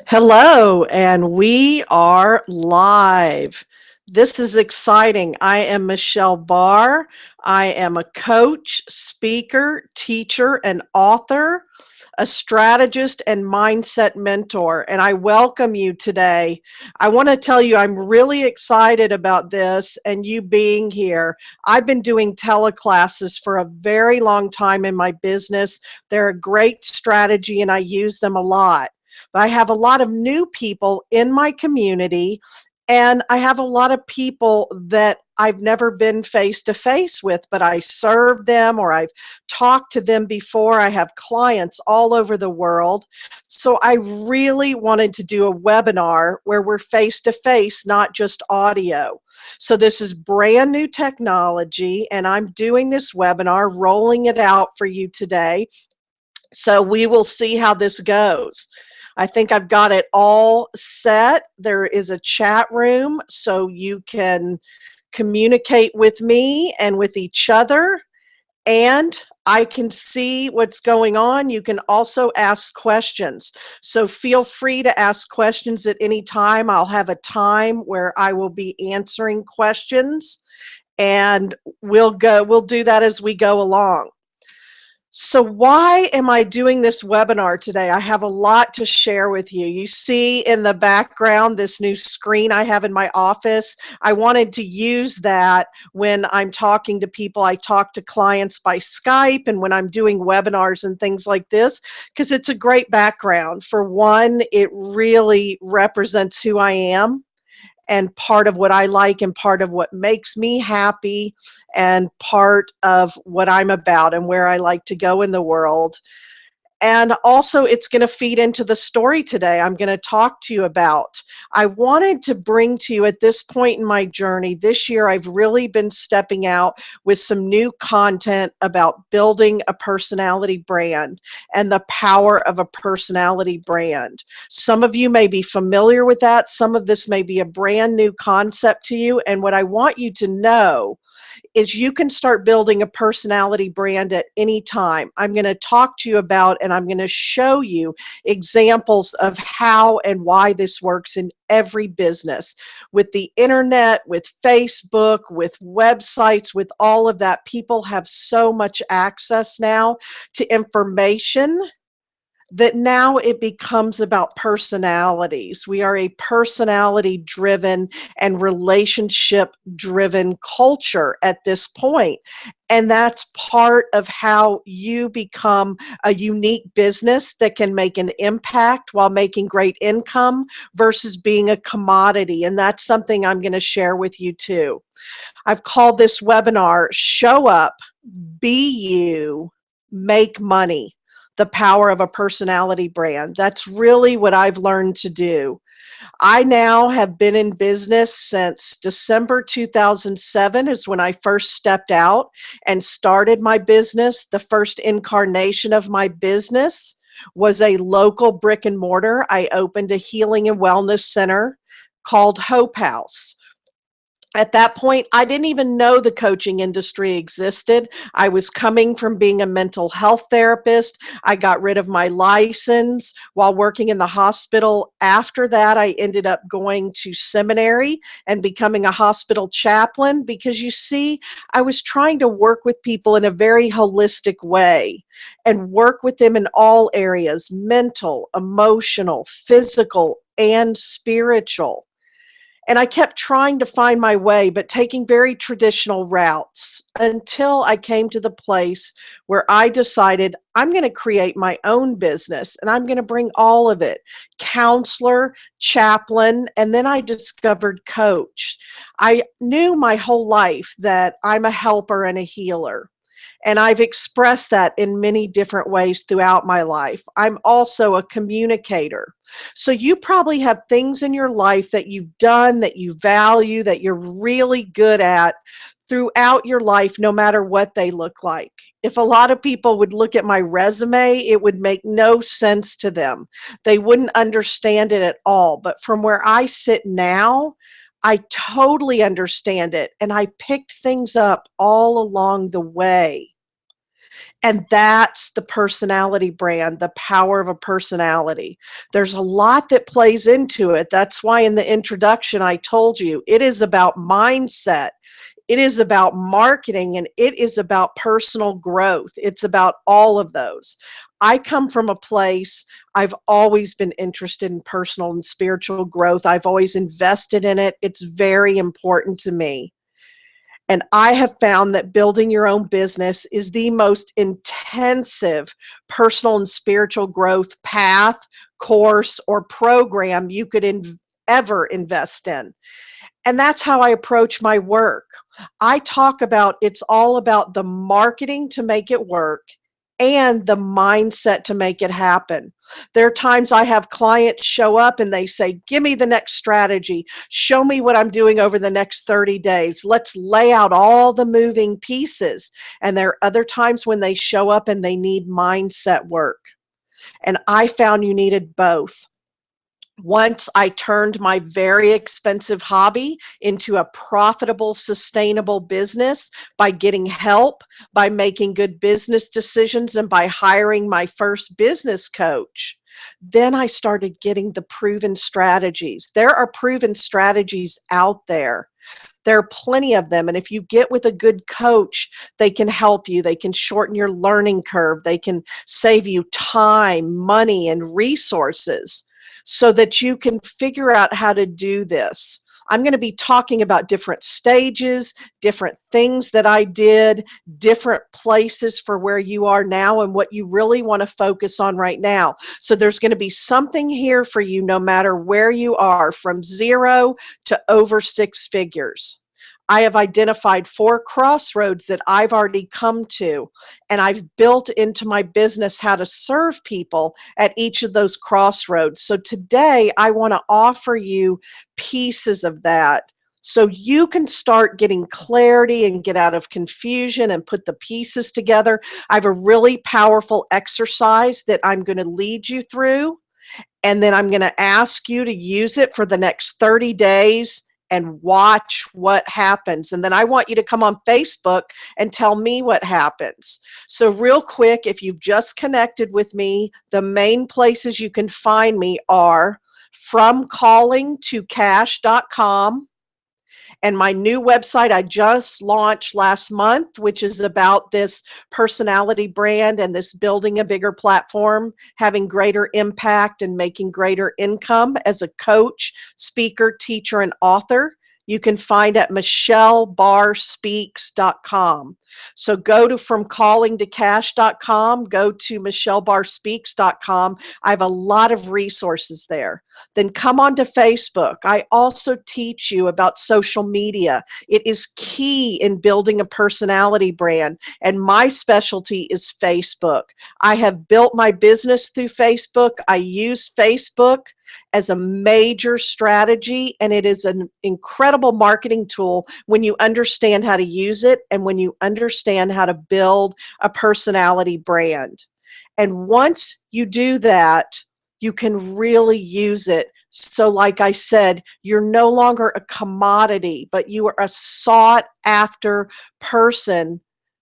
Hello, and we are live. This is exciting. I am Michelle Barr. I am a coach, speaker, teacher, and author, a strategist, and mindset mentor. And I welcome you today. I want to tell you, I'm really excited about this and you being here. I've been doing teleclasses for a very long time in my business. They're a great strategy, and I use them a lot. But I have a lot of new people in my community, and I have a lot of people that I've never been face to face with, but I serve them or I've talked to them before. I have clients all over the world. So I really wanted to do a webinar where we're face to face, not just audio. So this is brand new technology, and I'm doing this webinar, rolling it out for you today. So we will see how this goes. I think I've got it all set. There is a chat room so you can communicate with me and with each other, and I can see what's going on. You can also ask questions. So feel free to ask questions at any time. I'll have a time where I will be answering questions, and we'll do that as we go along. So why am I doing this webinar today? I have a lot to share with you. You see in the background this new screen I have in my office. I wanted to use that when I'm talking to people. I talk to clients by Skype and when I'm doing webinars and things like this, because it's a great background. For one, it really represents who I am and part of what I like and part of what makes me happy and part of what I'm about and where I like to go in the world. And also, it's going to feed into the story today I'm going to talk to you about. I wanted to bring to you at this point in my journey, this year, I've really been stepping out with some new content about building a personality brand and the power of a personality brand. Some of you may be familiar with that. Some of this may be a brand new concept to you. And what I want you to know is you can start building a personality brand at any time. I'm going to talk to you about and I'm going to show you examples of how and why this works in every business. With the internet, with Facebook, with websites, with all of that, people have so much access now to information that now it becomes about personalities. We are a personality driven and relationship driven culture at this point. And that's part of how you become a unique business that can make an impact while making great income versus being a commodity. And that's something I'm going to share with you too. I've called this webinar Show Up, Be You, Make Money, the power of a personality brand. That's really what I've learned to do. I now have been in business since December 2007 is when I first stepped out and started my business. The first incarnation of my business was a local brick and mortar. I opened a healing and wellness center called Hope House. At that point, I didn't even know the coaching industry existed. I was coming from being a mental health therapist. I got rid of my license while working in the hospital. After that, I ended up going to seminary and becoming a hospital chaplain because you see, I was trying to work with people in a very holistic way and work with them in all areas: mental, emotional, physical, and spiritual. And I kept trying to find my way, but taking very traditional routes until I came to the place where I decided I'm going to create my own business and I'm going to bring all of it: counselor, chaplain, and then I discovered coach. I knew my whole life that I'm a helper and a healer. And I've expressed that in many different ways throughout my life. I'm also a communicator. So you probably have things in your life that you've done, that you value, that you're really good at throughout your life, no matter what they look like. If a lot of people would look at my resume, it would make no sense to them. They wouldn't understand it at all. But from where I sit now, I totally understand it. And I picked things up all along the way. And that's the personality brand, the power of a personality. There's a lot that plays into it. That's why in the introduction I told you it is about mindset. It is about marketing, and it is about personal growth. It's about all of those. I come from a place, I've always been interested in personal and spiritual growth. I've always invested in it. It's very important to me. And I have found that building your own business is the most intensive personal and spiritual growth path, course, or program you could ever invest in. And that's how I approach my work. I talk about it's all about the marketing to make it work and the mindset to make it happen. There are times I have clients show up and they say, "Give me the next strategy. Show me what I'm doing over the next 30 days. Let's lay out all the moving pieces." And there are other times when they show up and they need mindset work. And I found you needed both. Once I turned my very expensive hobby into a profitable, sustainable business by getting help, by making good business decisions, and by hiring my first business coach. Then I started getting the proven strategies. There are proven strategies out there. There are plenty of them. And if you get with a good coach, they can help you. They can shorten your learning curve. They can save you time, money, and resources so that you can figure out how to do this. I'm going to be talking about different stages, different things that I did, different places for where you are now and what you really want to focus on right now. So there's going to be something here for you no matter where you are, from zero to over six figures. I have identified 4 crossroads that I've already come to, and I've built into my business how to serve people at each of those crossroads. So today I want to offer you pieces of that so you can start getting clarity and get out of confusion and put the pieces together. I have a really powerful exercise that I'm going to lead you through, and then I'm going to ask you to use it for the next 30 days and watch what happens. And then I want you to come on Facebook and tell me what happens. So real quick, if you've just connected with me, the main places you can find me are fromcallingtocash.com. And my new website I just launched last month, which is about this personality brand and this building a bigger platform, having greater impact and making greater income as a coach, speaker, teacher, and author. You can find at michellebarspeaks.com. So go to fromcallingtocash.com, go to michellebarspeaks.com. I have a lot of resources there. Then come on to Facebook. I also teach you about social media. It is key in building a personality brand, and my specialty is Facebook. I have built my business through Facebook. I use Facebook as a major strategy, and it is an incredible marketing tool when you understand how to use it and when you understand how to build a personality brand. And once you do that, you can really use it. So like I said, you're no longer a commodity, but you are a sought after person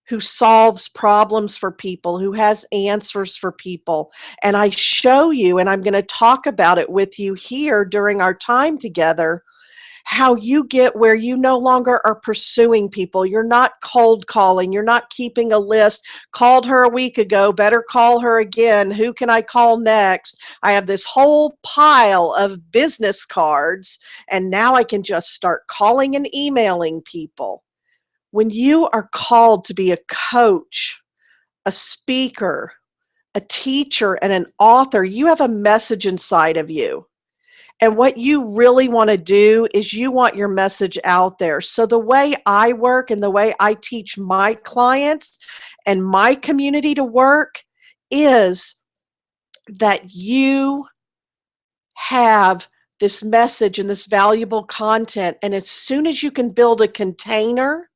who solves problems for people, who has answers for people. And I show you, and I'm going to talk about it with you here during our time together, how you get where you no longer are pursuing people. You're not cold calling. You're not keeping a list. Called her a week ago, better call her again. Who can I call next? I have this whole pile of business cards, and now I can just start calling and emailing people. When you are called to be a coach, a speaker, a teacher, and an author, you have a message inside of you. And what you really want to do is you want your message out there. So the way I work and the way I teach my clients and my community to work is that you have this message and this valuable content. And as soon as you can build a container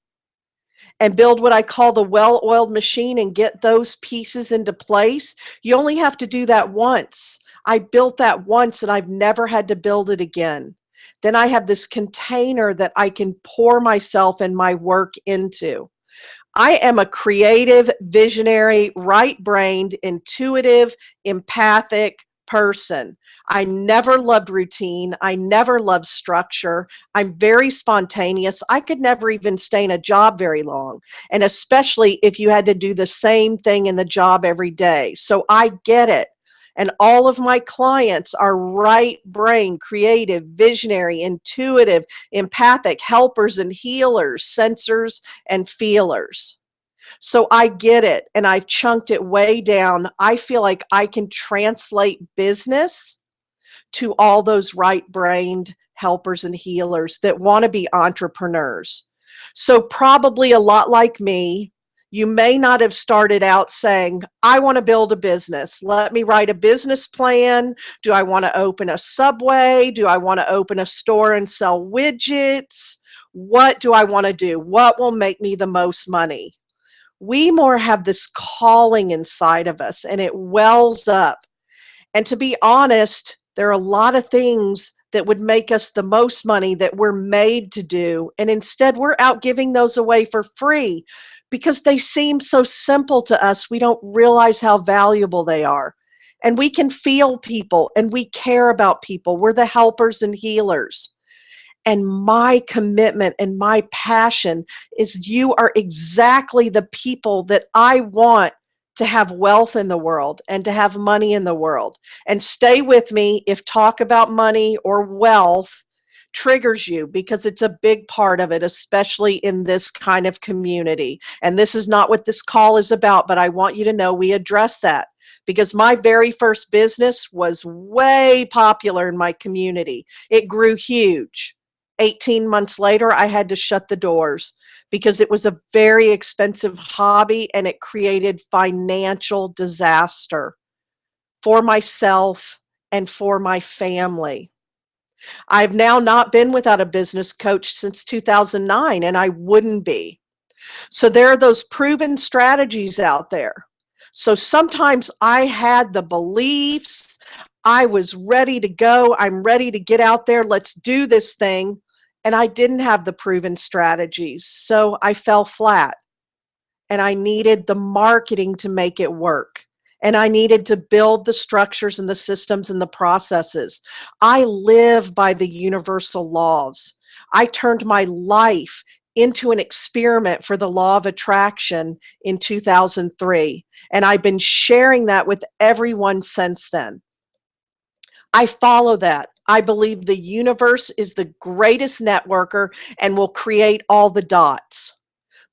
and build what I call the well-oiled machine and get those pieces into place, you only have to do that once. I built that once and I've never had to build it again. Then I have this container that I can pour myself and my work into. I am a creative, visionary, right-brained, intuitive, empathic person. I never loved routine. I never loved structure. I'm very spontaneous. I could never even stay in a job very long, and especially if you had to do the same thing in the job every day. So I get it. And all of my clients are right brain, creative, visionary, intuitive, empathic, helpers and healers, sensors and feelers. So I get it, and I've chunked it way down. I feel like I can translate business to all those right-brained helpers and healers that want to be entrepreneurs. So probably a lot like me, you may not have started out saying, I want to build a business. Let me write a business plan. Do I want to open a Subway? Do I want to open a store and sell widgets? What do I want to do? What will make me the most money? We more have this calling inside of us, and it wells up. And to be honest, there are a lot of things that would make us the most money that we're made to do. And instead, we're out giving those away for free because they seem so simple to us. We don't realize how valuable they are. And we can feel people and we care about people. We're the helpers and healers. And my commitment and my passion is you are exactly the people that I want to have wealth in the world and to have money in the world. And stay with me if talk about money or wealth triggers you, because it's a big part of it, especially in this kind of community. And this is not what this call is about, but I want you to know we address that because my very first business was way popular in my community. It grew huge. 18 months later, I had to shut the doors because it was a very expensive hobby and it created financial disaster for myself and for my family. I've now not been without a business coach since 2009, and I wouldn't be. So there are those proven strategies out there. So sometimes I had the beliefs, I was ready to go, I'm ready to get out there, let's do this thing. And I didn't have the proven strategies. So I fell flat and I needed the marketing to make it work. And I needed to build the structures and the systems and the processes. I live by the universal laws. I turned my life into an experiment for the law of attraction in 2003. And I've been sharing that with everyone since then. I follow that. I believe the universe is the greatest networker and will create all the dots.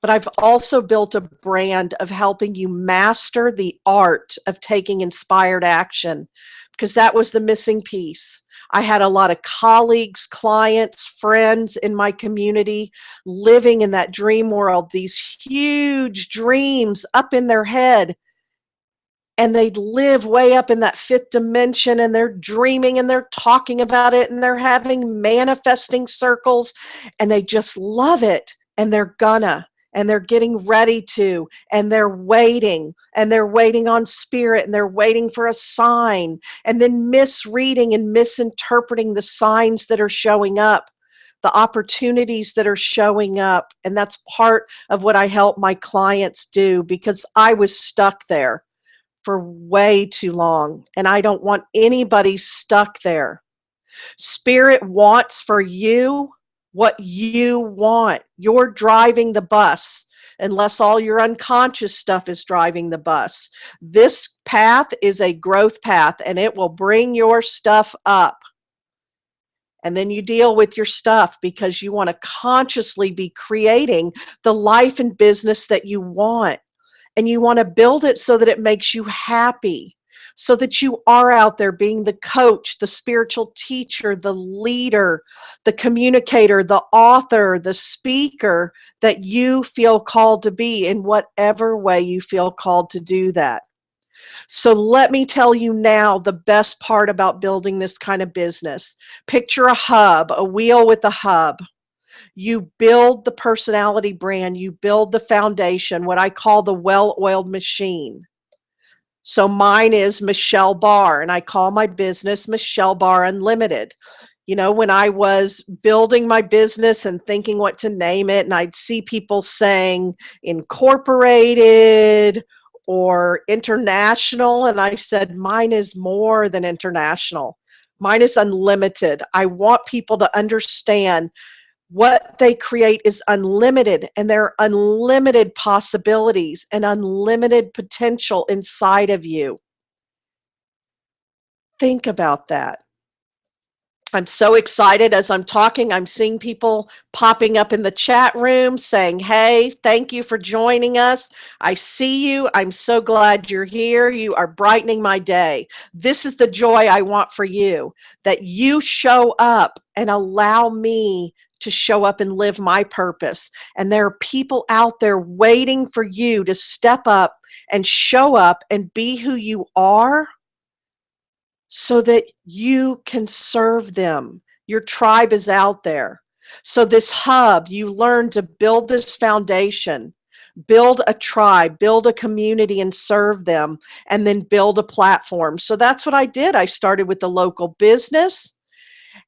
But I've also built a brand of helping you master the art of taking inspired action because that was the missing piece. I had a lot of colleagues, clients, friends in my community living in that dream world, these huge dreams up in their head. And they live way up in that fifth dimension and they're dreaming and they're talking about it and they're having manifesting circles and they just love it and they're gonna and they're getting ready to and they're waiting on spirit and they're waiting for a sign and then misreading and misinterpreting the signs that are showing up, the opportunities that are showing up. And that's part of what I help my clients do because I was stuck there for way too long, and I don't want anybody stuck there. Spirit wants for you what you want. You're driving the bus, unless all your unconscious stuff is driving the bus. This path is a growth path, and it will bring your stuff up. And then you deal with your stuff because you want to consciously be creating the life and business that you want. And you want to build it so that it makes you happy, so that you are out there being the coach, the spiritual teacher, the leader, the communicator, the author, the speaker that you feel called to be in whatever way you feel called to do that. So let me tell you now the best part about building this kind of business. Picture a hub, a wheel with a hub. You build the personality brand, you build the foundation, what I call the well-oiled machine. So mine is Michelle Barr, and I call my business Michelle Barr Unlimited. When I was building my business and thinking what to name it, and I'd see people saying incorporated or international, and I said, mine is more than international. Mine is unlimited. I want people to understand what they create is unlimited, and there are unlimited possibilities and unlimited potential inside of you. Think about that. I'm so excited as I'm talking. I'm seeing people popping up in the chat room saying, hey, thank you for joining us. I see you. I'm so glad you're here. You are brightening my day. This is the joy I want for you, that you show up and allow me to show up and live my purpose. And there are people out there waiting for you to step up and show up and be who you are, so that you can serve them. Your tribe is out there. So this hub, you learn to build this foundation, build a tribe, build a community and serve them, and then build a platform. So that's what I did. I started with the local business.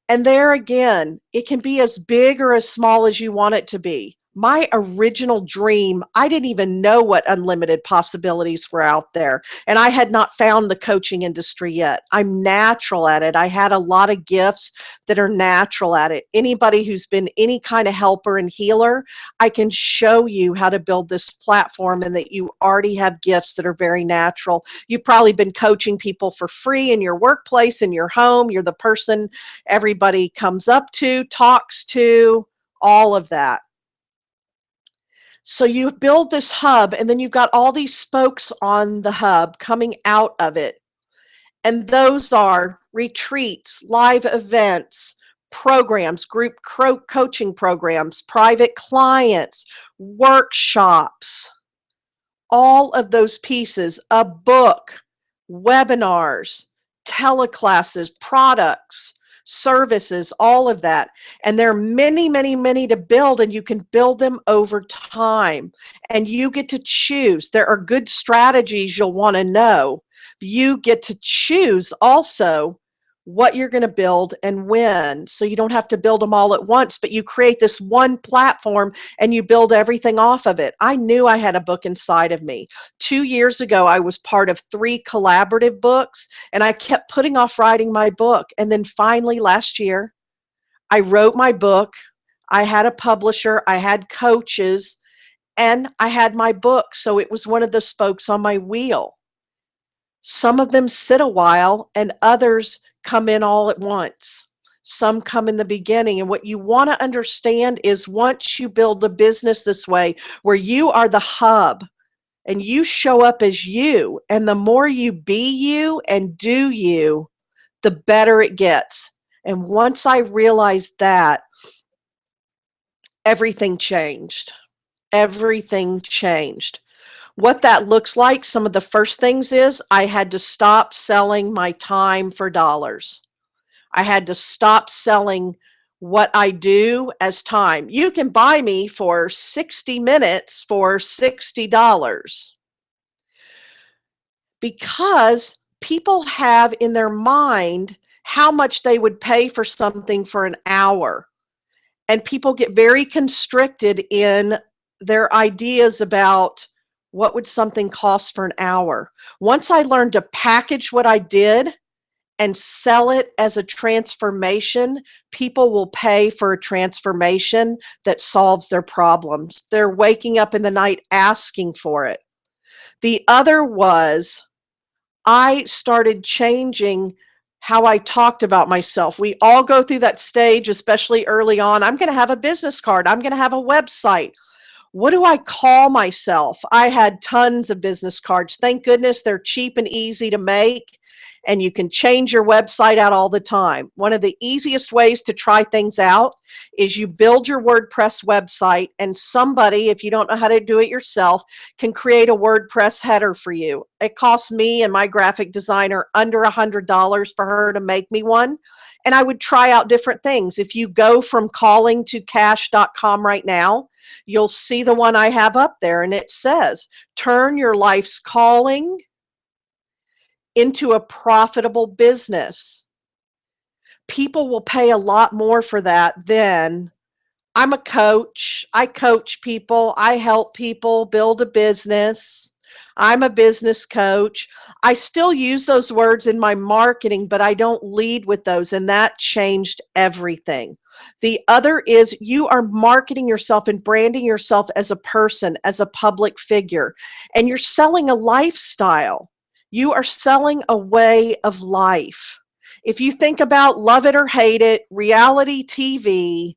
And there again, it can be as big or as small as you want it to be. My original dream, I didn't even know what unlimited possibilities were out there. And I had not found the coaching industry yet. I'm natural at it. I had a lot of gifts that are natural at it. Anybody who's been any kind of helper and healer, I can show you how to build this platform, and that you already have gifts that are very natural. You've probably been coaching people for free in your workplace, in your home. You're the person everybody comes up to, talks to, all of that. So you build this hub, and then you've got all these spokes on the hub coming out of it. And those are retreats, live events, programs, group coaching programs, private clients, workshops, all of those pieces, a book, webinars, teleclasses, products, services, all of that. And there are many, many, many to build, and you can build them over time. And you get to choose. There are good strategies you'll want to know. You get to choose also what you're going to build and when. So you don't have to build them all at once, but you create this one platform and you build everything off of it. I knew I had a book inside of me. 2 years ago, I was part of 3 collaborative books, and I kept putting off writing my book. And then finally last year, I wrote my book. I had a publisher, I had coaches, and I had my book. So it was one of the spokes on my wheel. Some of them sit a while, and others come in all at once. Some come in the beginning. And what you want to understand is, once you build a business this way, where you are the hub and you show up as you, and the more you be you and do you, the better it gets. And once I realized that, everything changed. Everything changed. What that looks like, some of the first things is, I had to stop selling my time for dollars. I had to stop selling what I do as time. You can buy me for 60 minutes for $60, because people have in their mind how much they would pay for something for an hour. And people get very constricted in their ideas about what would something cost for an hour. Once I learned to package what I did and sell it as a transformation, people will pay for a transformation that solves their problems. They're waking up in the night asking for it. The other was, I started changing how I talked about myself. We all go through that stage, especially early on. I'm going to have a business card. I'm going to have a website. What do I call myself? I had tons of business cards. Thank goodness they're cheap and easy to make, and you can change your website out all the time. One of the easiest ways to try things out is you build your WordPress website, and somebody, if you don't know how to do it yourself, can create a WordPress header for you. It costs me and my graphic designer under $100 for her to make me one. And I would try out different things. If you go from calling to cash.com right now, you'll see the one I have up there, and it says, turn your life's calling into a profitable business. people will pay a lot more for that than I'm a coach. I coach people. I help people build a business. I'm a business coach. I still use those words in my marketing, but I don't lead with those. And that changed everything. The other is you are marketing yourself and branding yourself as a person, as a public figure, and you're selling a lifestyle. You are selling a way of life. If you think about love it or hate it, reality TV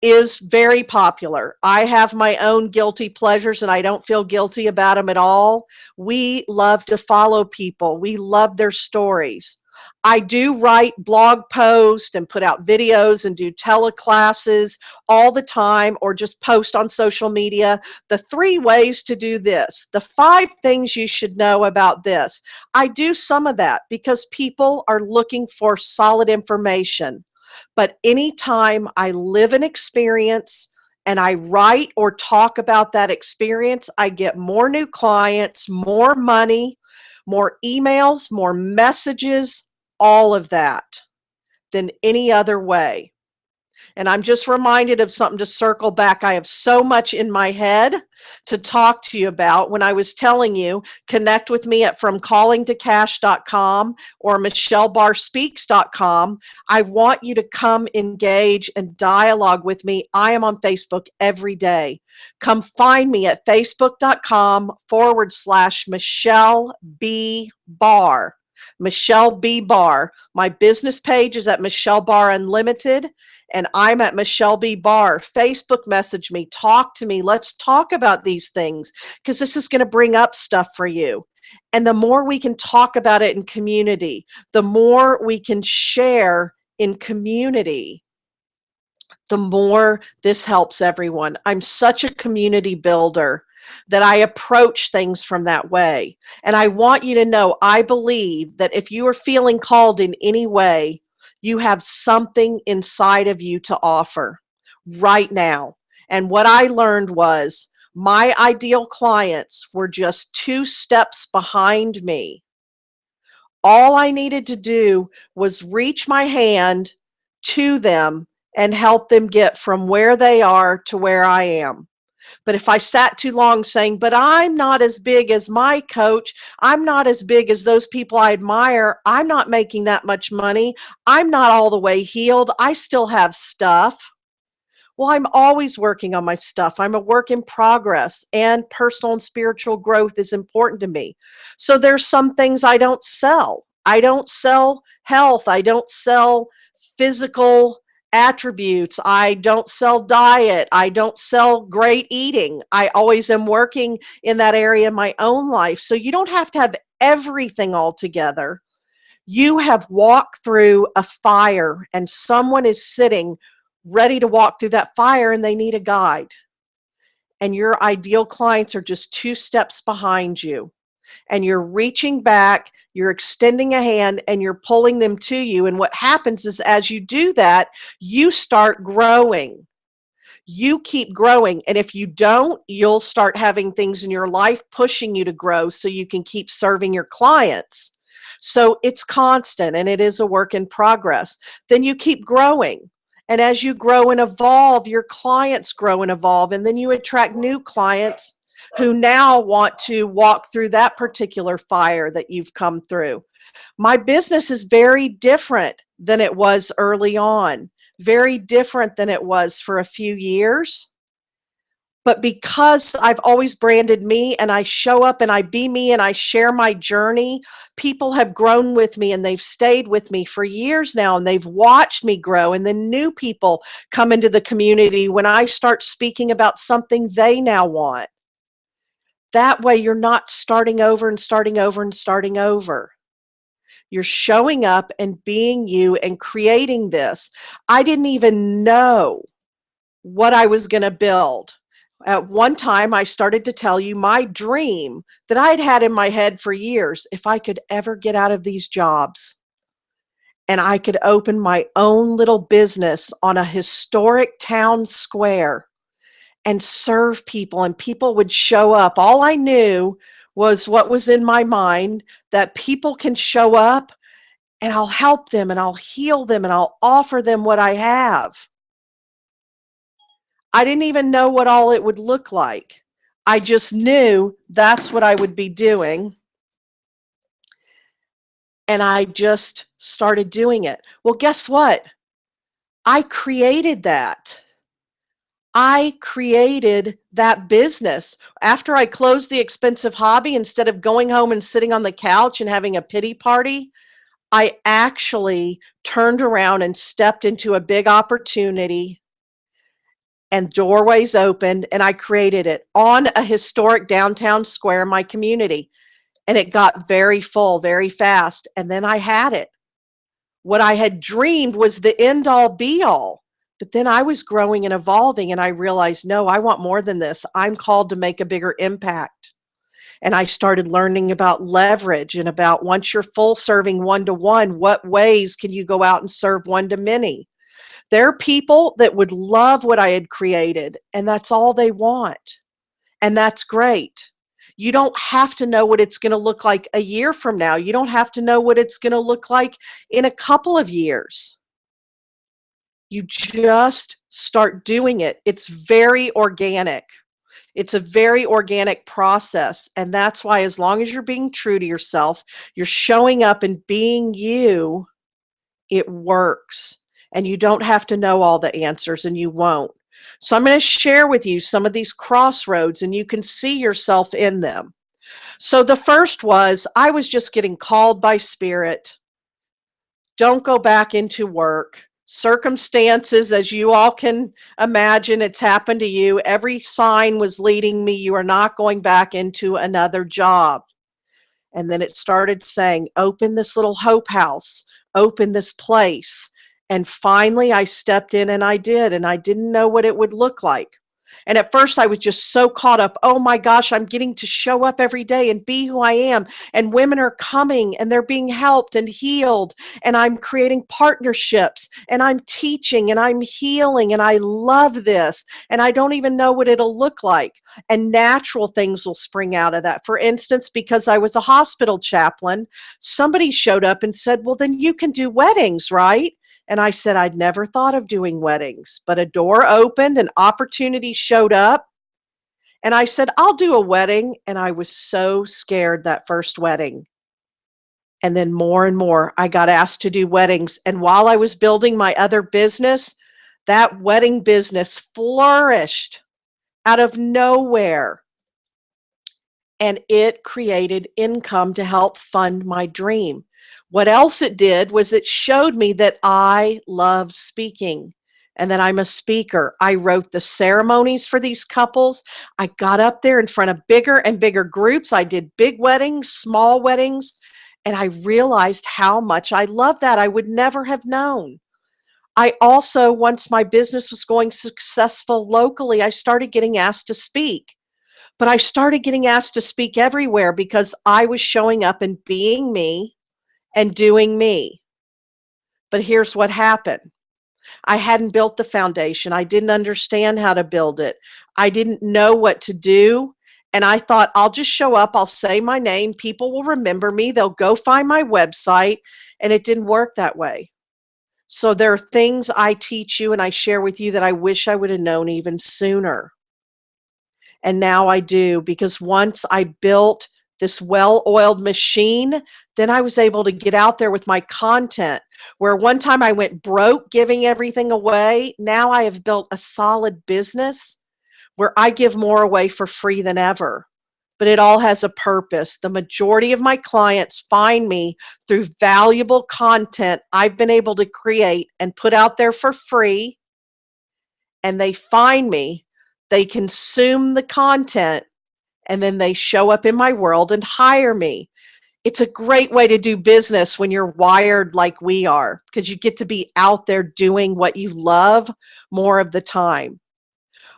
is very popular. I have my own guilty pleasures and I don't feel guilty about them at all. We love to follow people. We love their stories. I do write blog posts and put out videos and do teleclasses all the time or just post on social media. The 3 ways to do this, the 5 things you should know about this. I do some of that because people are looking for solid information. But anytime I live an experience and I write or talk about that experience, I get more new clients, more money, more emails, more messages, all of that than any other way. And I'm just reminded of something to circle back. I have so much in my head to talk to you about. When I was telling you, connect with me at fromcallingtocash.com or michellebarspeaks.com. I want you to come engage and dialogue with me. I am on Facebook every day. Come find me at facebook.com/Michelle B. Barr. Michelle B. Barr. My business page is at Michelle Barr Unlimited, and I'm at Michelle B. Barr. Facebook message me, talk to me. Let's talk about these things because this is going to bring up stuff for you. And the more we can talk about it in community, the more we can share in community, the more this helps everyone. I'm such a community builder that I approach things from that way. And I want you to know, I believe that if you are feeling called in any way, you have something inside of you to offer right now. And what I learned was my ideal clients were just 2 steps behind me. All I needed to do was reach my hand to them and help them get from where they are to where I am. But if I sat too long saying, but I'm not as big as my coach, I'm not as big as those people I admire, I'm not making that much money, I'm not all the way healed, I still have stuff. Well, I'm always working on my stuff. I'm a work in progress, and personal and spiritual growth is important to me. So there's some things I don't sell. I don't sell health. I don't sell physical attributes. I don't sell diet. I don't sell great eating. I always am working in that area in my own life. So you don't have to have everything all together. You have walked through a fire and someone is sitting ready to walk through that fire and they need a guide. And your ideal clients are just 2 steps behind you. And you're reaching back, you're extending a hand, and you're pulling them to you. And what happens is as you do that, you start growing. You keep growing. And if you don't, you'll start having things in your life pushing you to grow so you can keep serving your clients. So it's constant and it is a work in progress. Then you keep growing. And as you grow and evolve, your clients grow and evolve. And then you attract new clients who now want to walk through that particular fire that you've come through. My business is very different than it was early on, very different than it was for a few years. But because I've always branded me and I show up and I be me and I share my journey, people have grown with me and they've stayed with me for years now and they've watched me grow. And then new people come into the community when I start speaking about something they now want. That way you're not starting over and starting over and starting over. You're showing up and being you and creating this. I didn't even know what I was going to build. At one time, I started to tell you my dream that I'd had in my head for years. If I could ever get out of these jobs and I could open my own little business on a historic town square and serve people and people would show up. All I knew was what was in my mind, that people can show up and I'll help them and I'll heal them and I'll offer them what I have. I didn't even know what all it would look like. I just knew that's what I would be doing, and I just started doing it. Well, guess what? I created that. I created that business. After I closed the expensive hobby, instead of going home and sitting on the couch and having a pity party, I actually turned around and stepped into a big opportunity, and doorways opened, and I created it on a historic downtown square in my community. And it got very full very fast. And then I had it. What I had dreamed was the end all be all. But then I was growing and evolving, and I realized, no, I want more than this. I'm called to make a bigger impact. And I started learning about leverage and about, once you're full serving one to one, what ways can you go out and serve one to many? There are people that would love what I had created, and that's all they want. And that's great. You don't have to know what it's going to look like a year from now. You don't have to know what it's going to look like in a couple of years. You just start doing it. It's very organic. It's a very organic process. And that's why, as long as you're being true to yourself, you're showing up and being you, it works. And you don't have to know all the answers, and you won't. So I'm going to share with you some of these crossroads, and you can see yourself in them. So the first was, I was just getting called by spirit. Don't go back into work. Circumstances, as you all can imagine, it's happened to you. Every sign was leading me, you are not going back into another job. And then it started saying, open this little hope house, open this place. And finally I stepped in, and I did, and I didn't know what it would look like. And at first I was just so caught up. Oh my gosh, I'm getting to show up every day and be who I am. And women are coming and they're being helped and healed. And I'm creating partnerships and I'm teaching and I'm healing. And I love this. And I don't even know what it'll look like. And natural things will spring out of that. For instance, because I was a hospital chaplain, somebody showed up and said, well, then you can do weddings, right? And I said, I'd never thought of doing weddings, but a door opened, an opportunity showed up. And I said, I'll do a wedding. And I was so scared that first wedding. And then more and more, I got asked to do weddings. And while I was building my other business, that wedding business flourished out of nowhere. And it created income to help fund my dream. What else it did was it showed me that I love speaking and that I'm a speaker. I wrote the ceremonies for these couples. I got up there in front of bigger and bigger groups. I did big weddings, small weddings, and I realized how much I love that. I would never have known. I also, once my business was going successful locally, I started getting asked to speak. But I started getting asked to speak everywhere because I was showing up and being me and doing me. But here's what happened. I hadn't built the foundation. I didn't understand how to build it. I didn't know what to do. And I thought, I'll just show up. I'll say my name. People will remember me. They'll go find my website. And it didn't work that way. So there are things I teach you and I share with you that I wish I would have known even sooner. And now I do, because once I built this well-oiled machine, then I was able to get out there with my content. Where one time I went broke giving everything away, now I have built a solid business where I give more away for free than ever. But it all has a purpose. The majority of my clients find me through valuable content I've been able to create and put out there for free. And they find me, they consume the content, and then they show up in my world and hire me. It's a great way to do business when you're wired like we are, because you get to be out there doing what you love more of the time.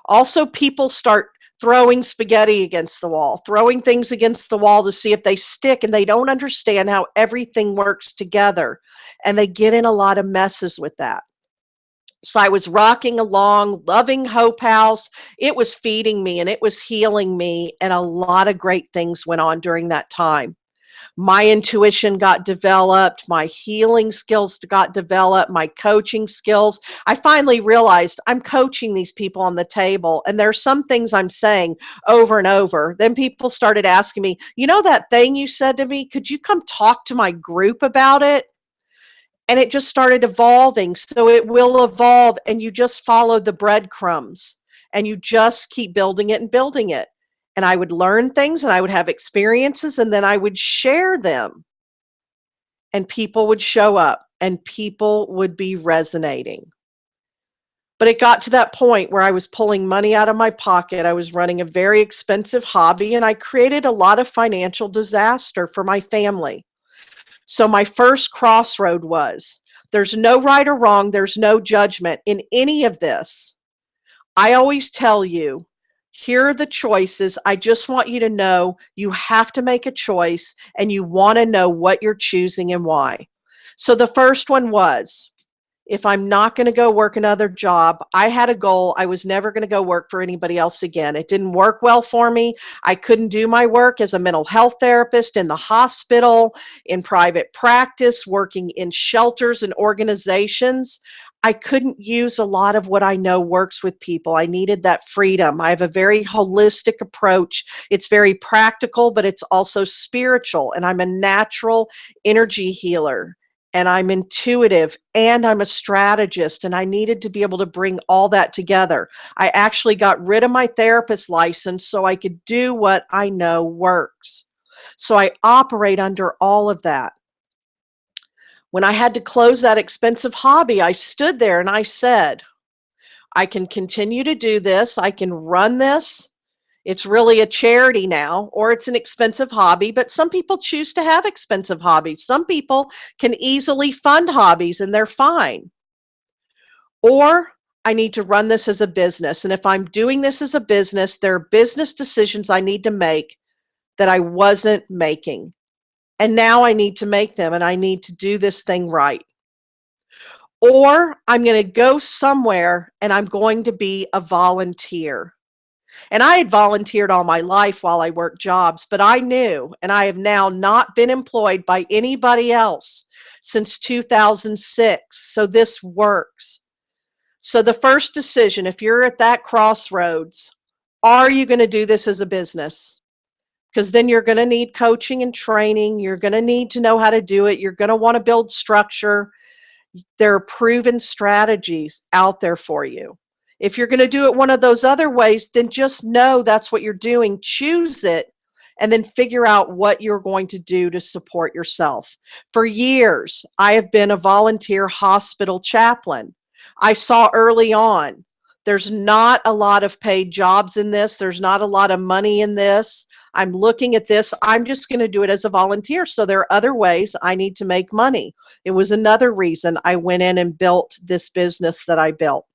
Also, people start throwing spaghetti against the wall, throwing things against the wall to see if they stick, and they don't understand how everything works together. And they get in a lot of messes with that. So I was rocking along, loving Hope House. It was feeding me and it was healing me, and a lot of great things went on during that time. My intuition got developed, my healing skills got developed, my coaching skills. I finally realized I'm coaching these people on the table, and there's some things I'm saying over and over. Then people started asking me, you know, that thing you said to me, could you come talk to my group about it? And it just started evolving. So it will evolve, and you just follow the breadcrumbs and you just keep building it and building it. And I would learn things and I would have experiences and then I would share them, and people would show up and people would be resonating. But it got to that point where I was pulling money out of my pocket. I was running a very expensive hobby and I created a lot of financial disaster for my family. So my first crossroad was, there's no right or wrong, there's no judgment in any of this. I always tell you, here are the choices. I just want you to know you have to make a choice and you want to know what you're choosing and why. So the first one was, if I'm not going to go work another job, I had a goal. I was never going to go work for anybody else again. It didn't work well for me. I couldn't do my work as a mental health therapist in the hospital, in private practice, working in shelters and organizations. I couldn't use a lot of what I know works with people. I needed that freedom. I have a very holistic approach. It's very practical, but it's also spiritual. And I'm a natural energy healer, and I'm intuitive, and I'm a strategist, and I needed to be able to bring all that together. I actually got rid of my therapist license so I could do what I know works. So I operate under all of that. When I had to close that expensive hobby, I stood there and I said, I can continue to do this. I can run this. It's really a charity now, or it's an expensive hobby, but some people choose to have expensive hobbies. Some people can easily fund hobbies and they're fine. Or I need to run this as a business. And if I'm doing this as a business, there are business decisions I need to make that I wasn't making. And now I need to make them, and I need to do this thing right. Or I'm going to go somewhere and I'm going to be a volunteer. And I had volunteered all my life while I worked jobs, but I knew, and I have now not been employed by anybody else since 2006. So this works. So the first decision, if you're at that crossroads, are you going to do this as a business? Because then you're going to need coaching and training. You're going to need to know how to do it. You're going to want to build structure. There are proven strategies out there for you. If you're going to do it one of those other ways, then just know that's what you're doing. Choose it and then figure out what you're going to do to support yourself. For years, I have been a volunteer hospital chaplain. I saw early on, there's not a lot of paid jobs in this. There's not a lot of money in this. I'm looking at this. I'm just going to do it as a volunteer. So there are other ways I need to make money. It was another reason I went in and built this business that I built.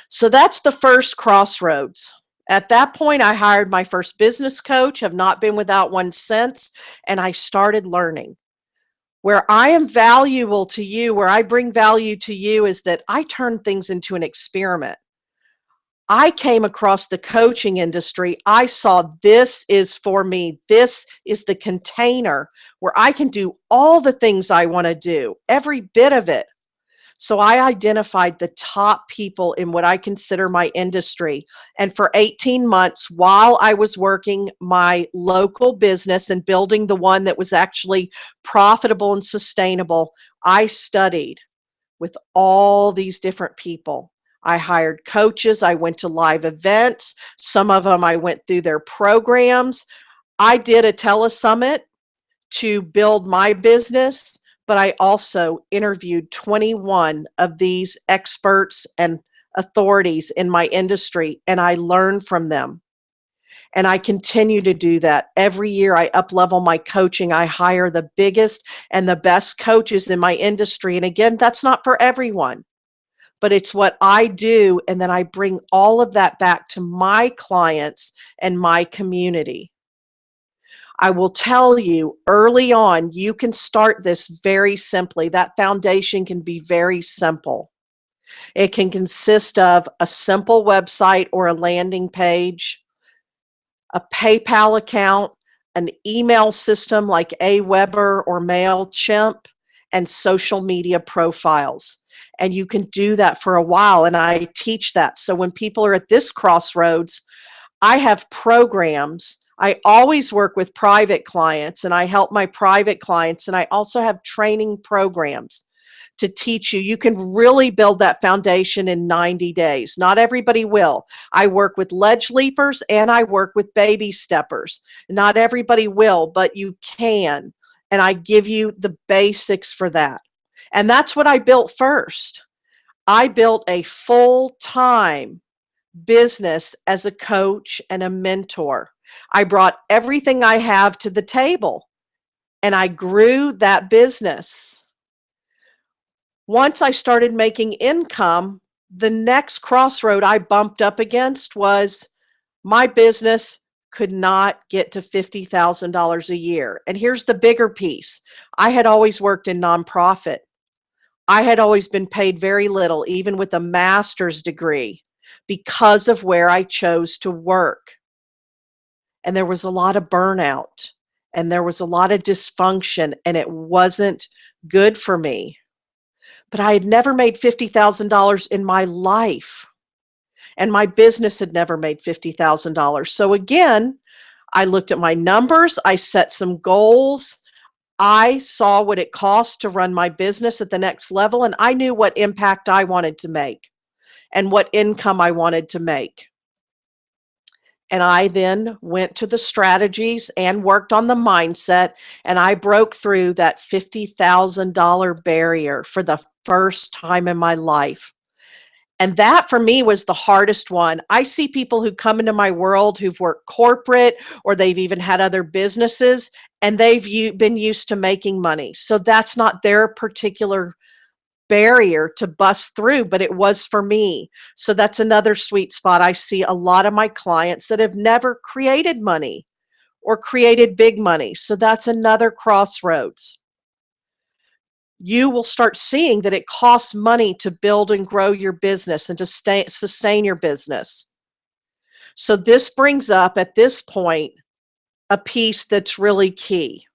So that's the first crossroads. At that point, I hired my first business coach, have not been without one since, and I started learning. Where I am valuable to you, where I bring value to you, is that I turn things into an experiment. I came across the coaching industry. I saw this is for me. This is the container where I can do all the things I want to do, every bit of it. So I identified the top people in what I consider my industry. And for 18 months, while I was working my local business and building the one that was actually profitable and sustainable, I studied with all these different people. I hired coaches. I went to live events. Some of them I went through their programs. I did a telesummit to build my business, but I also interviewed 21 of these experts and authorities in my industry, and I learned from them. And I continue to do that. Every year I up-level my coaching. I hire the biggest and the best coaches in my industry. And again, that's not for everyone, but it's what I do. And then I bring all of that back to my clients and my community. I will tell you early on, you can start this very simply. That foundation can be very simple. It can consist of a simple website or a landing page, a PayPal account, an email system like Aweber or MailChimp, and social media profiles. And you can do that for a while, and I teach that. So when people are at this crossroads, I have programs. I always work with private clients, and I help my private clients, and I also have training programs to teach you. You can really build that foundation in 90 days. Not everybody will. I work with ledge leapers and I work with baby steppers. Not everybody will, but you can. And I give you the basics for that. And that's what I built first. I built a full-time business as a coach and a mentor. I brought everything I have to the table and I grew that business. Once I started making income, the next crossroad I bumped up against was my business could not get to $50,000 a year. And here's the bigger piece. I had always worked in nonprofit. I had always been paid very little, even with a master's degree, because of where I chose to work. And there was a lot of burnout and there was a lot of dysfunction, and it wasn't good for me. But I had never made $50,000 in my life, and my business had never made $50,000. So again, I looked at my numbers, I set some goals, I saw what it cost to run my business at the next level, and I knew what impact I wanted to make and what income I wanted to make. And I then went to the strategies and worked on the mindset, and I broke through that $50,000 barrier for the first time in my life. And that for me was the hardest one. I see people who come into my world who've worked corporate or they've even had other businesses and been used to making money. So that's not their particular barrier to bust through, but it was for me. So that's another sweet spot. I see a lot of my clients that have never created money or created big money. So that's another crossroads. You will start seeing that it costs money to build and grow your business and to sustain your business. So this brings up at this point a piece that's really key.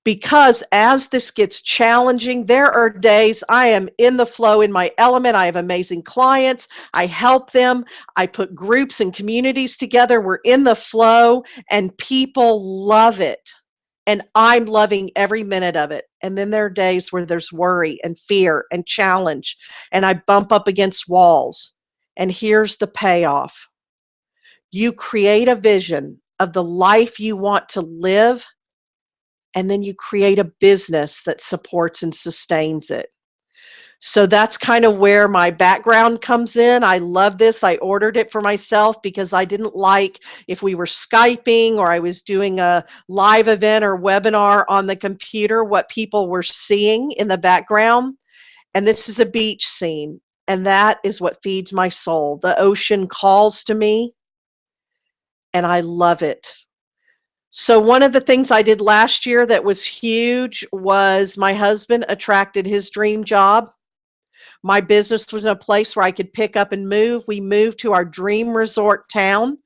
Because as this gets challenging, there are days I am in the flow, in my element. I have amazing clients. I help them. I put groups and communities together. We're in the flow and people love it. And I'm loving every minute of it. And then there are days where there's worry and fear and challenge, and I bump up against walls. And here's the payoff. You create a vision of the life you want to live, and then you create a business that supports and sustains it. So that's kind of where my background comes in. I love this. I ordered it for myself because I didn't like if we were Skyping or I was doing a live event or webinar on the computer, what people were seeing in the background. And this is a beach scene, and that is what feeds my soul. The ocean calls to me, and I love it. So one of the things I did last year that was huge was my husband attracted his dream job. My business was in a place where I could pick up and move. We moved to our dream resort town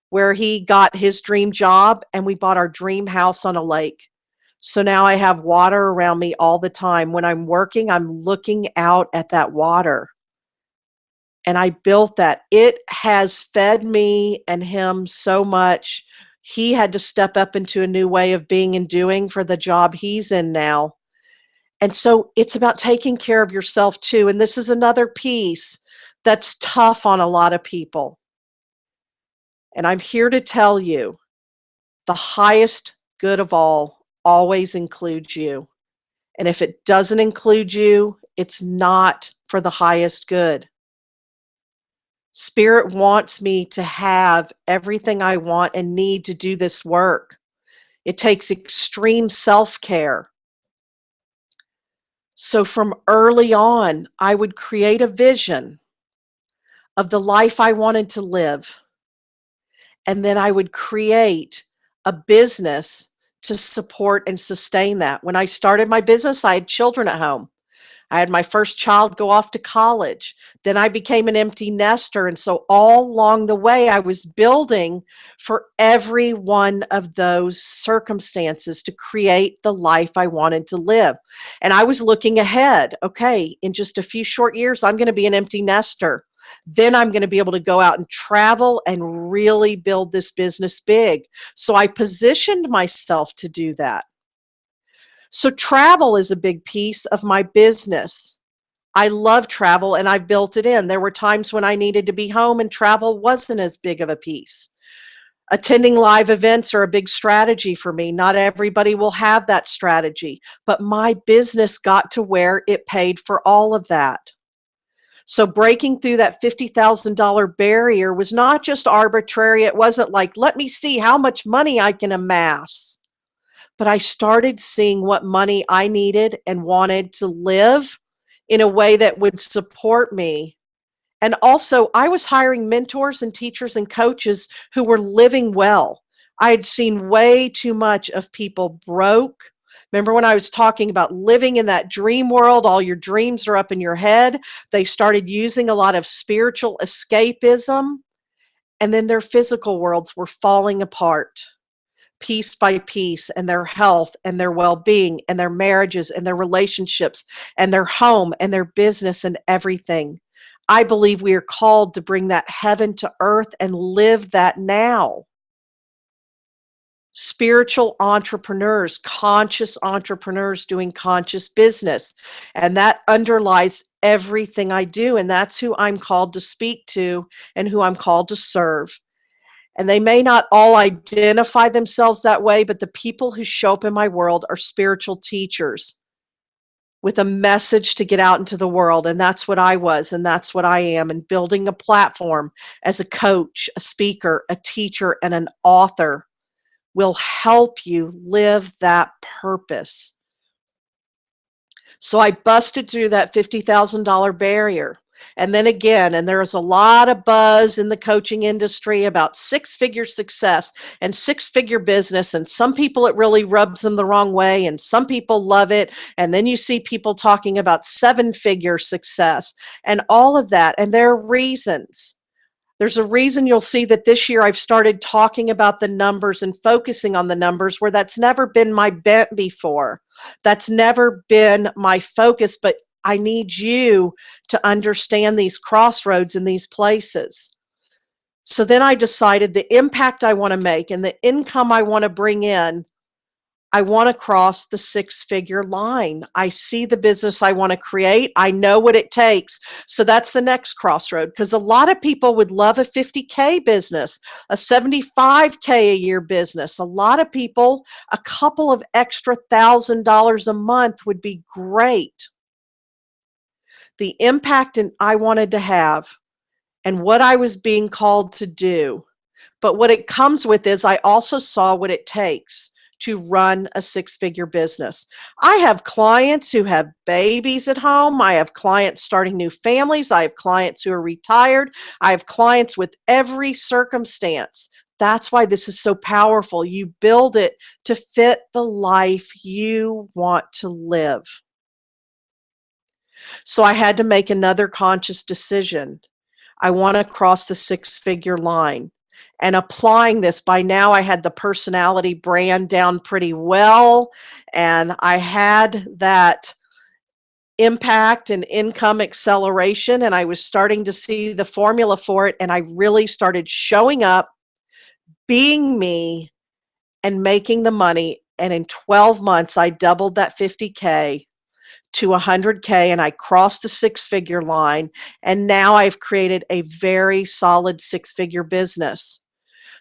where he got his dream job, and we bought our dream house on a lake. So now I have water around me all the time. When I'm working, I'm looking out at that water. And I built that. It has fed me and him so much. He had to step up into a new way of being and doing for the job he's in now. And so it's about taking care of yourself too. And this is another piece that's tough on a lot of people. And I'm here to tell you, the highest good of all always includes you. And if it doesn't include you, it's not for the highest good. Spirit wants me to have everything I want and need to do this work. It takes extreme self-care. So from early on, I would create a vision of the life I wanted to live. And then I would create a business to support and sustain that. When I started my business, I had children at home. I had my first child go off to college. Then I became an empty nester. And so all along the way, I was building for every one of those circumstances to create the life I wanted to live. And I was looking ahead. Okay, in just a few short years, I'm going to be an empty nester. Then I'm going to be able to go out and travel and really build this business big. So I positioned myself to do that. So travel is a big piece of my business. I love travel and I've built it in. There were times when I needed to be home and travel wasn't as big of a piece. Attending live events are a big strategy for me. Not everybody will have that strategy, but my business got to where it paid for all of that. So breaking through that $50,000 barrier was not just arbitrary. It wasn't like, let me see how much money I can amass. But I started seeing what money I needed and wanted to live in a way that would support me. And also, I was hiring mentors and teachers and coaches who were living well. I had seen way too much of people broke. Remember when I was talking about living in that dream world? All your dreams are up in your head. They started using a lot of spiritual escapism, and then their physical worlds were falling apart piece by piece, and their health and their well-being and their marriages and their relationships and their home and their business and everything. I believe we are called to bring that heaven to earth and live that now. Spiritual entrepreneurs, conscious entrepreneurs doing conscious business. And that underlies everything I do. And that's who I'm called to speak to and who I'm called to serve. And they may not all identify themselves that way, but the people who show up in my world are spiritual teachers with a message to get out into the world. And that's what I was, and that's what I am. And building a platform as a coach, a speaker, a teacher, and an author will help you live that purpose. So I busted through that $50,000 barrier. And then again, and there's a lot of buzz in the coaching industry about six-figure success and six-figure business. And some people, it really rubs them the wrong way. And some people love it. And then you see people talking about seven-figure success and all of that. And there are reasons. There's a reason you'll see that this year I've started talking about the numbers and focusing on the numbers where that's never been my bent before. That's never been my focus, but I need you to understand these crossroads in these places. So then I decided the impact I want to make and the income I want to bring in, I want to cross the six-figure line. I see the business I want to create. I know what it takes. So that's the next crossroad, because a lot of people would love a 50K business, a 75K a year business. A lot of people, a couple of extra $1,000 a month would be great. The impact I wanted to have and what I was being called to do. But what it comes with is I also saw what it takes to run a six-figure business. I have clients who have babies at home. I have clients starting new families. I have clients who are retired. I have clients with every circumstance. That's why this is so powerful. You build it to fit the life you want to live. So I had to make another conscious decision. I want to cross the six-figure line. And applying this, by now I had the personality brand down pretty well, and I had that impact and income acceleration, and I was starting to see the formula for it, and I really started showing up, being me, and making the money. And in 12 months, I doubled that 50K to 100K, and I crossed the six-figure line, and now I've created a very solid six-figure business.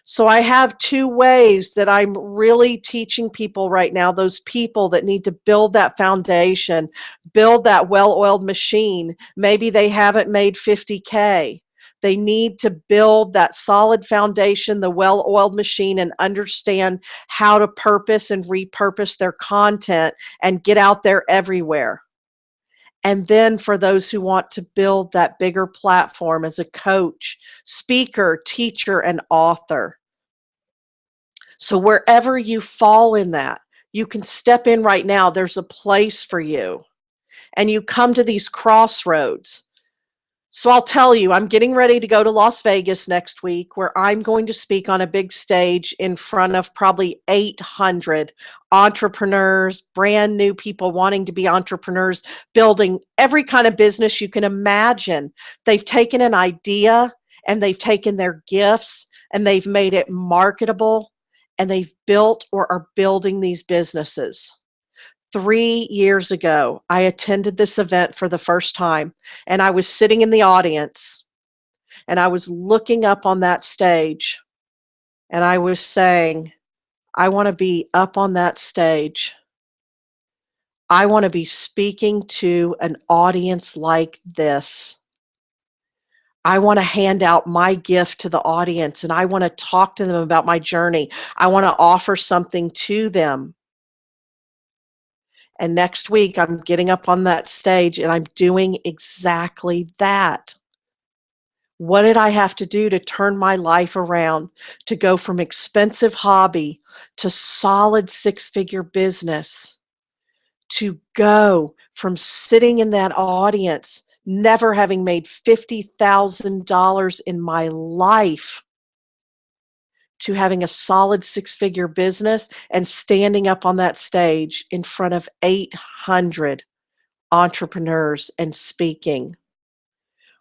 So I have two ways that I'm really teaching people right now, those people that need to build that foundation, build that well-oiled machine. Maybe they haven't made 50K. They need to build that solid foundation, the well-oiled machine, and understand how to purpose and repurpose their content and get out there everywhere. And then for those who want to build that bigger platform as a coach, speaker, teacher, and author. So wherever you fall in that, you can step in right now. There's a place for you. and you come to these crossroads. So I'll tell you, I'm getting ready to go to Las Vegas next week where I'm going to speak on a big stage in front of probably 800 entrepreneurs, brand new people wanting to be entrepreneurs, building every kind of business you can imagine. They've taken an idea and they've taken their gifts and they've made it marketable and they've built or are building these businesses. 3 years ago, I attended this event for the first time, and I was sitting in the audience, and I was looking up on that stage, and I was saying, I want to be up on that stage. I want to be speaking to an audience like this. I want to hand out my gift to the audience, and I want to talk to them about my journey. I want to offer something to them. And next week, I'm getting up on that stage and I'm doing exactly that. What did I have to do to turn my life around, to go from expensive hobby to solid six-figure business, to go from sitting in that audience, never having made $50,000 in my life, to having a solid six-figure business and standing up on that stage in front of 800 entrepreneurs and speaking.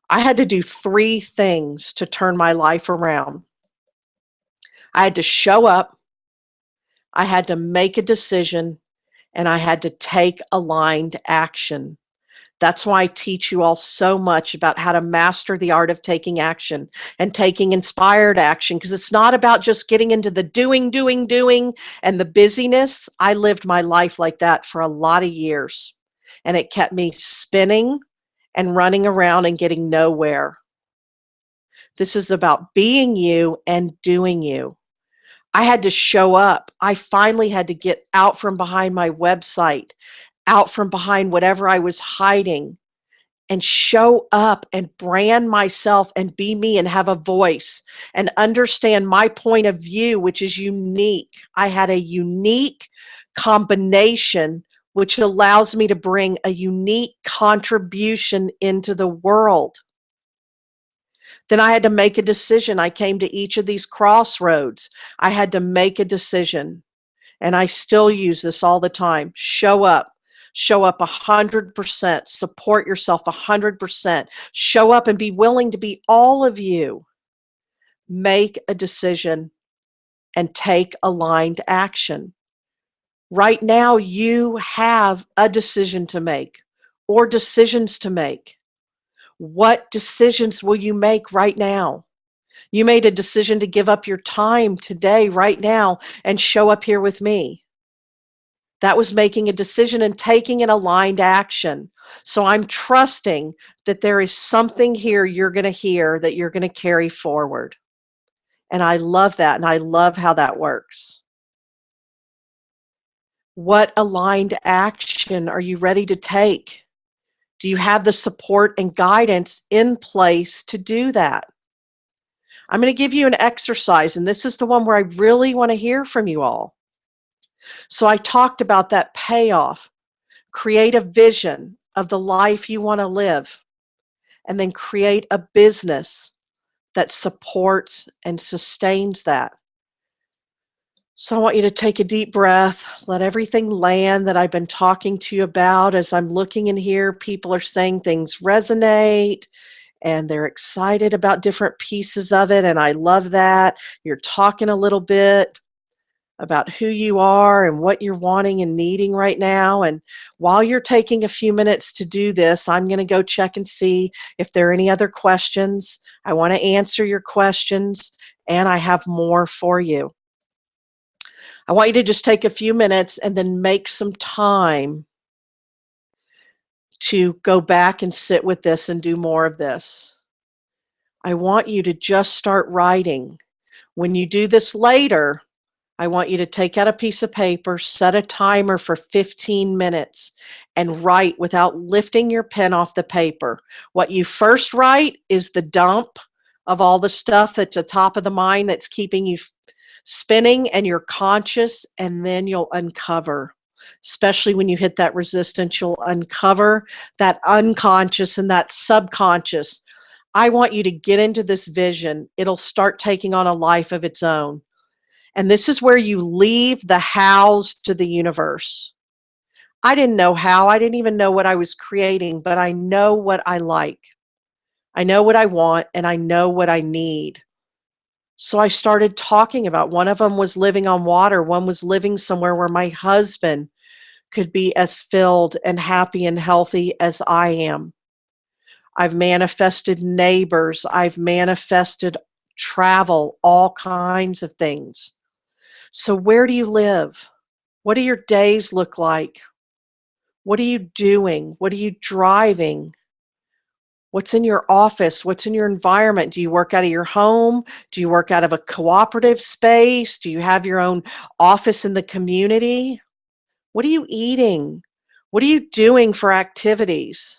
I had to do 3 things to turn my life around. I had to show up, I had to make a decision, and I had to take aligned action. That's why I teach you all so much about how to master the art of taking action and taking inspired action, because it's not about just getting into the doing, and the busyness. I lived my life like that for a lot of years, and it kept me spinning and running around and getting nowhere. This is about being you and doing you. I had to show up. I finally had to get out from behind my website, out from behind whatever I was hiding, and show up and brand myself and be me and have a voice and understand my point of view, which is unique. I had a unique combination which allows me to bring a unique contribution into the world. Then I had to make a decision. I came to each of these crossroads. I had to make a decision. And I still use this all the time. Show up. Show up 100%. Support yourself 100%. Show up and be willing to be all of you. Make a decision and take aligned action. Right now, you have a decision to make or decisions to make. What decisions will you make right now? You made a decision to give up your time today, right now, and show up here with me. That was making a decision and taking an aligned action. So I'm trusting that there is something here you're going to hear that you're going to carry forward. And I love that, and I love how that works. What aligned action are you ready to take? Do you have the support and guidance in place to do that? I'm going to give you an exercise, and this is the one where I really want to hear from you all. So I talked about that payoff. Create a vision of the life you want to live, and then create a business that supports and sustains that. So I want you to take a deep breath, let everything land that I've been talking to you about. As I'm looking in here, people are saying things resonate and they're excited about different pieces of it, and I love that. You're talking a little bit about who you are and what you're wanting and needing right now. And while you're taking a few minutes to do this, I'm going to go check and see if there are any other questions. I want to answer your questions, and I have more for you. I want you to just take a few minutes and then make some time to go back and sit with this and do more of this. I want you to just start writing. When you do this later, I want you to take out a piece of paper, set a timer for 15 minutes, and write without lifting your pen off the paper. What you first write is the dump of all the stuff that's at the top of the mind that's keeping you spinning and you're conscious, and then you'll uncover. especially when you hit that resistance, you'll uncover that unconscious and that subconscious. I want you to get into this vision. It'll start taking on a life of its own. And this is where you leave the hows to the universe. I didn't know how, I didn't even know what I was creating, but I know what I like. I know what I want, and I know what I need. So I started talking about one of them was living on water, one was living somewhere where my husband could be as filled and happy and healthy as I am. I've manifested neighbors, I've manifested travel, all kinds of things. So where do you live? What do your days look like? What are you doing? What are you driving? What's in your office? What's in your environment? Do you work out of your home? Do you work out of a cooperative space? Do you have your own office in the community? What are you eating? What are you doing for activities?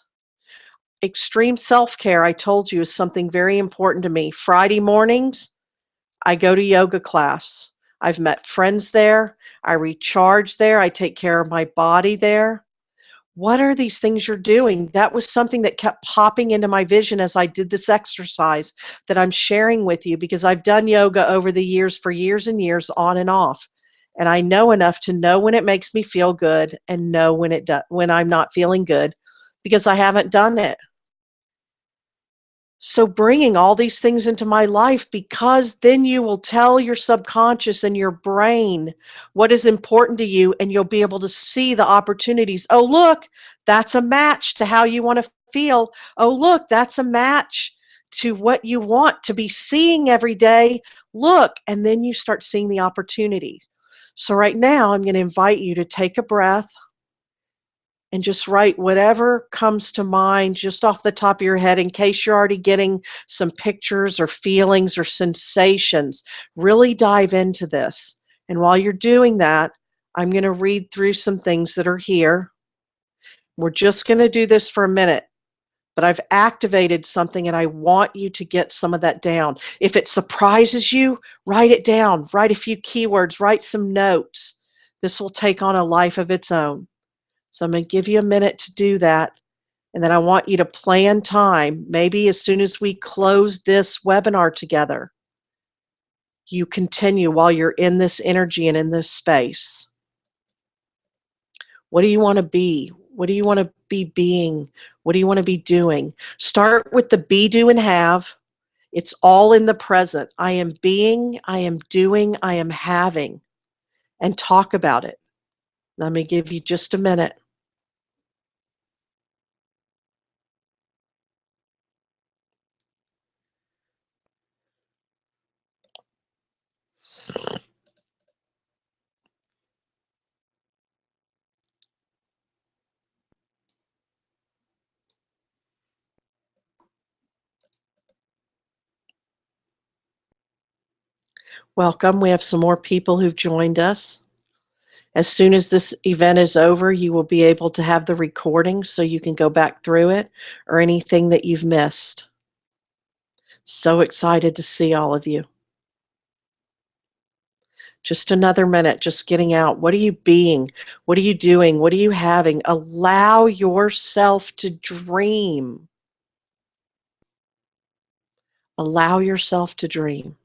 Extreme self-care, I told you, is something very important to me. Friday mornings, I go to yoga class. I've met friends there. I recharge there. I take care of my body there. What are these things you're doing? That was something that kept popping into my vision as I did this exercise that I'm sharing with you because I've done yoga over the years for years and years on and off. And I know enough to know when it makes me feel good and know when I'm not feeling good because I haven't done it. So bringing all these things into my life because then you will tell your subconscious and your brain what is important to you and you'll be able to see the opportunities. Oh, look, that's a match to how you want to feel. Oh, look, that's a match to what you want to be seeing every day. Look, and then you start seeing the opportunity. So right now I'm going to invite you to take a breath and just write whatever comes to mind just off the top of your head in case you're already getting some pictures or feelings or sensations. Really dive into this. And while you're doing that, I'm going to read through some things that are here. We're just going to do this for a minute, but I've activated something and I want you to get some of that down. If it surprises you, write it down. Write a few keywords, write some notes. This will take on a life of its own. So I'm going to give you a minute to do that. And then I want you to plan time, maybe as soon as we close this webinar together, you continue while you're in this energy and in this space. What do you want to be? What do you want to be being? What do you want to be doing? Start with the be, do, and have. It's all in the present. I am being, I am doing, I am having. And talk about it. Let me give you just a minute. Welcome. We have some more people who've joined us. As soon as this event is over, you will be able to have the recording so you can go back through it or anything that you've missed. So excited to see all of you. Just another minute, just getting out. What are you being? What are you doing? What are you having? Allow yourself to dream. Allow yourself to dream.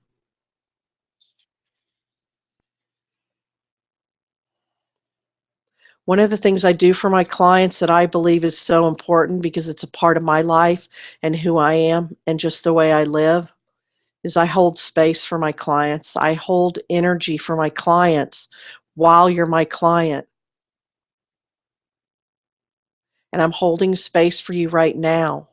One of the things I do for my clients that I believe is so important because it's a part of my life and who I am and just the way I live is I hold space for my clients. I hold energy for my clients while you're my client. And I'm holding space for you right now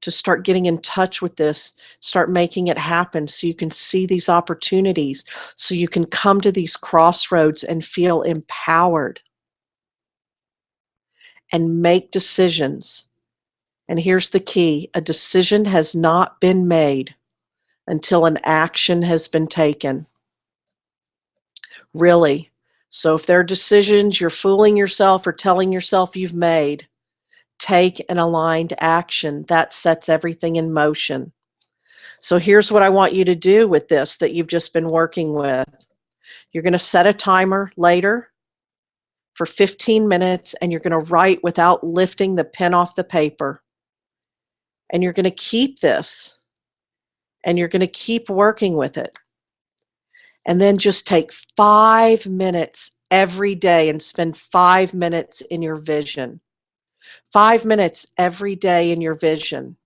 to start getting in touch with this, start making it happen so you can see these opportunities, so you can come to these crossroads and feel empowered and make decisions. And here's the key, a decision has not been made until an action has been taken. Really. So if there are decisions you're fooling yourself or telling yourself you've made, take an aligned action. That sets everything in motion. So here's what I want you to do with this that you've just been working with. You're going to set a timer later for 15 minutes, and you're going to write without lifting the pen off the paper. And you're going to keep this, and you're going to keep working with it. And then just take 5 minutes every day and spend 5 minutes in your vision. 5 minutes every day in your vision.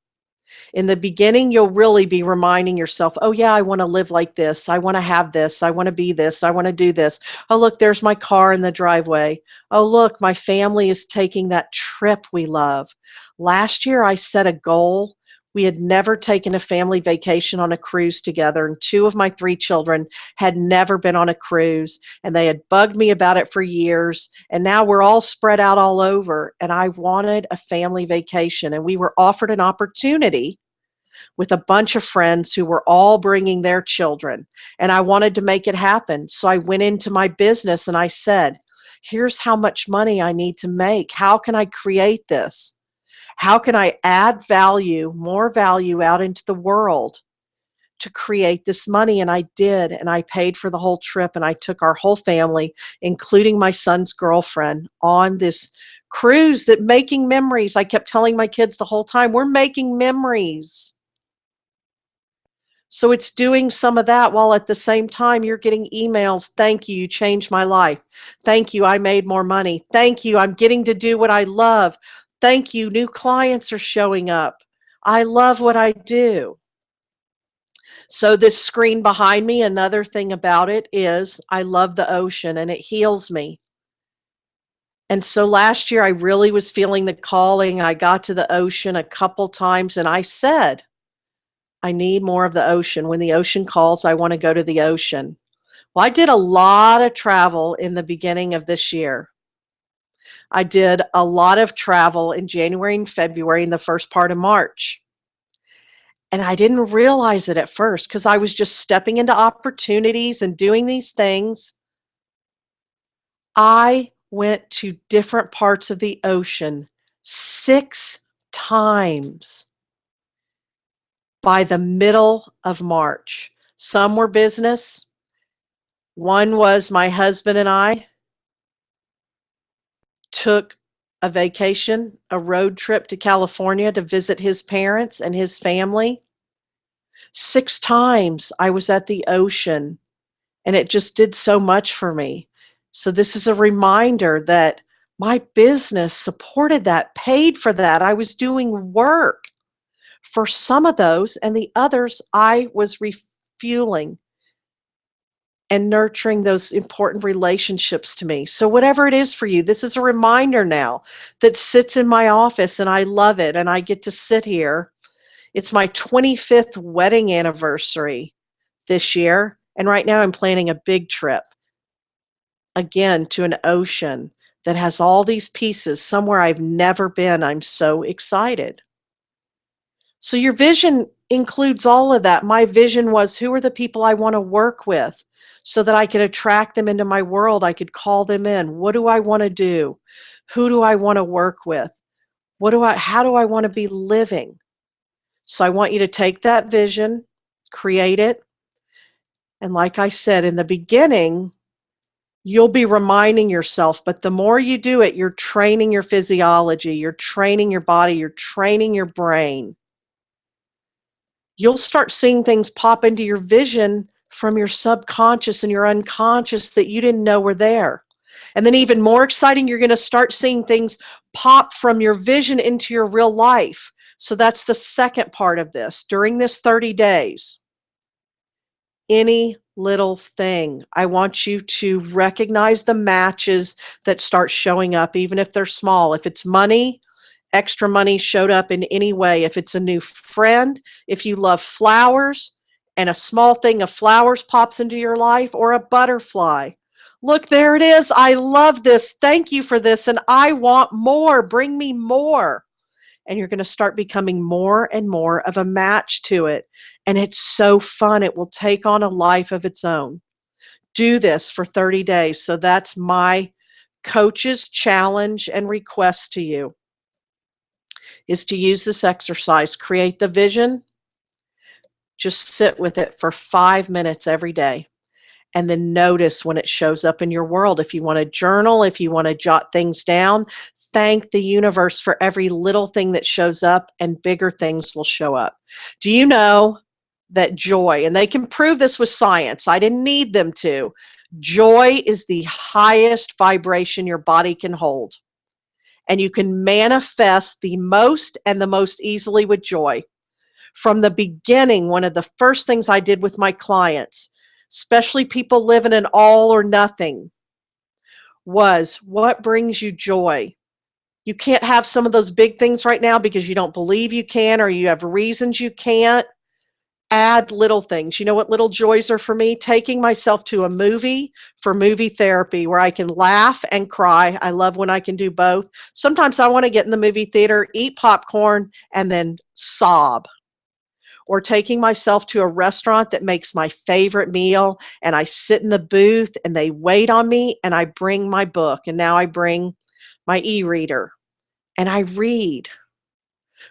In the beginning, you'll really be reminding yourself, oh, yeah, I want to live like this. I want to have this. I want to be this. I want to do this. Oh, look, there's my car in the driveway. Oh, look, my family is taking that trip we love. Last year, I set a goal. We had never taken a family vacation on a cruise together, and 2 of my 3 children had never been on a cruise, and they had bugged me about it for years, and now we're all spread out all over, and I wanted a family vacation, and we were offered an opportunity with a bunch of friends who were all bringing their children, and I wanted to make it happen. So I went into my business and I said, here's how much money I need to make. How can I create this? How can I add value, more value out into the world to create this money? And I did, and I paid for the whole trip, and I took our whole family, including my son's girlfriend, on this cruise that making memories. I kept telling my kids the whole time, we're making memories. So it's doing some of that while at the same time you're getting emails. Thank you, you changed my life. Thank you, I made more money. Thank you, I'm getting to do what I love. Thank you, new clients are showing up. I love what I do. So this screen behind me, another thing about it is I love the ocean and it heals me. And so last year I really was feeling the calling. I got to the ocean a couple times and I said, I need more of the ocean. When the ocean calls, I want to go to the ocean. Well, I did a lot of travel in the beginning of this year. I did a lot of travel in January and February and the first part of March. And I didn't realize it at first because I was just stepping into opportunities and doing these things. I went to different parts of the ocean 6 times by the middle of March. Some were business. One was my husband and I took a vacation, a road trip to California to visit his parents and his family. 6 times I was at the ocean, and it just did so much for me. So this is a reminder that my business supported that, paid for that. I was doing work for some of those, and the others I was refueling and nurturing those important relationships to me. So whatever it is for you, this is a reminder now that sits in my office, and I love it, and I get to sit here. It's my 25th wedding anniversary this year, and right now I'm planning a big trip, again, to an ocean that has all these pieces, somewhere I've never been. I'm so excited. So your vision includes all of that. My vision was, who are the people I want to work with so that I could attract them into my world? I could call them in. What do I want to do? Who do I want to work with? How do I want to be living? So I want you to take that vision, create it. And like I said in the beginning, you'll be reminding yourself, but the more you do it, you're training your physiology, you're training your body, you're training your brain. You'll start seeing things pop into your vision from your subconscious and your unconscious that you didn't know were there. And then even more exciting, you're going to start seeing things pop from your vision into your real life. So that's the second part of this. During this 30 days, any little thing, I want you to recognize the matches that start showing up, even if they're small. If it's money, extra money showed up in any way. If it's a new friend, if you love flowers and a small thing of flowers pops into your life, or a butterfly. Look, there it is. I love this. Thank you for this. And I want more. Bring me more. And you're going to start becoming more and more of a match to it. And it's so fun. It will take on a life of its own. Do this for 30 days. So that's my coach's challenge and request to you, is to use this exercise. Create the vision. Just sit with it for 5 minutes every day. and then notice when it shows up in your world. If you want to journal, if you want to jot things down, thank the universe for every little thing that shows up, and bigger things will show up. Do you know that joy, and they can prove this with science, I didn't need them to, joy is the highest vibration your body can hold. And you can manifest the most and the most easily with joy. From the beginning, one of the first things I did with my clients, especially people living in all or nothing, was what brings you joy? You can't have some of those big things right now because you don't believe you can, or you have reasons you can't. Add little things. You know what little joys are for me? Taking myself to a movie for movie therapy where I can laugh and cry. I love when I can do both. Sometimes I want to get in the movie theater, eat popcorn, and then sob. Or taking myself to a restaurant that makes my favorite meal, and I sit in the booth and they wait on me, and I bring my book, and now I bring my e-reader and I read.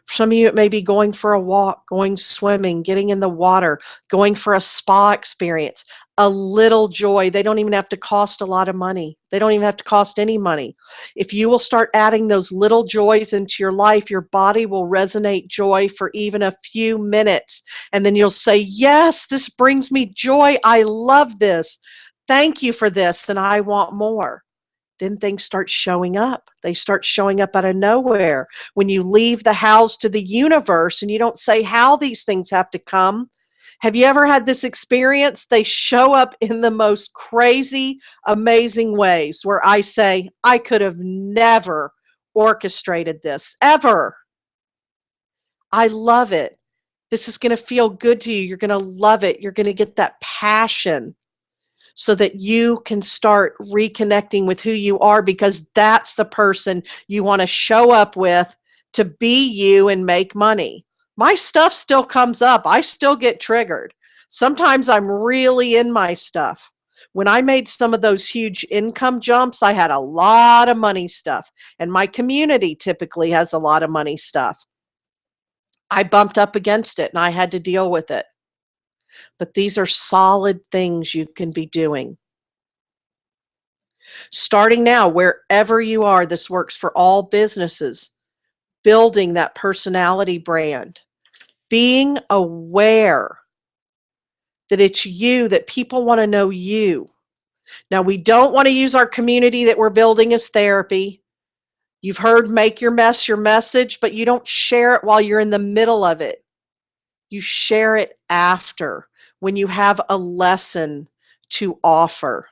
For some of you, it may be going for a walk, going swimming, getting in the water, going for a spa experience. A little joy. They don't even have to cost a lot of money. They don't even have to cost any money. If you will start adding those little joys into your life, your body will resonate joy for even a few minutes. And then you'll say, yes, this brings me joy. I love this. Thank you for this. And I want more. Then things start showing up. They start showing up out of nowhere. When you leave the house to the universe and you don't say how these things have to come. Have you ever had this experience? They show up in the most crazy, amazing ways where I say, I could have never orchestrated this, ever. I love it. This is going to feel good to you. You're going to love it. You're going to get that passion, so that you can start reconnecting with who you are, because that's the person you want to show up with to be you and make money. My stuff still comes up. I still get triggered. Sometimes I'm really in my stuff. When I made some of those huge income jumps, I had a lot of money stuff, and my community typically has a lot of money stuff. I bumped up against it and I had to deal with it. But these are solid things you can be doing. Starting now, wherever you are, this works for all businesses. Building that personality brand, being aware that it's you, that people want to know you. Now, we don't want to use our community that we're building as therapy. You've heard make your mess your message, but you don't share it while you're in the middle of it. You share it after, when you have a lesson to offer.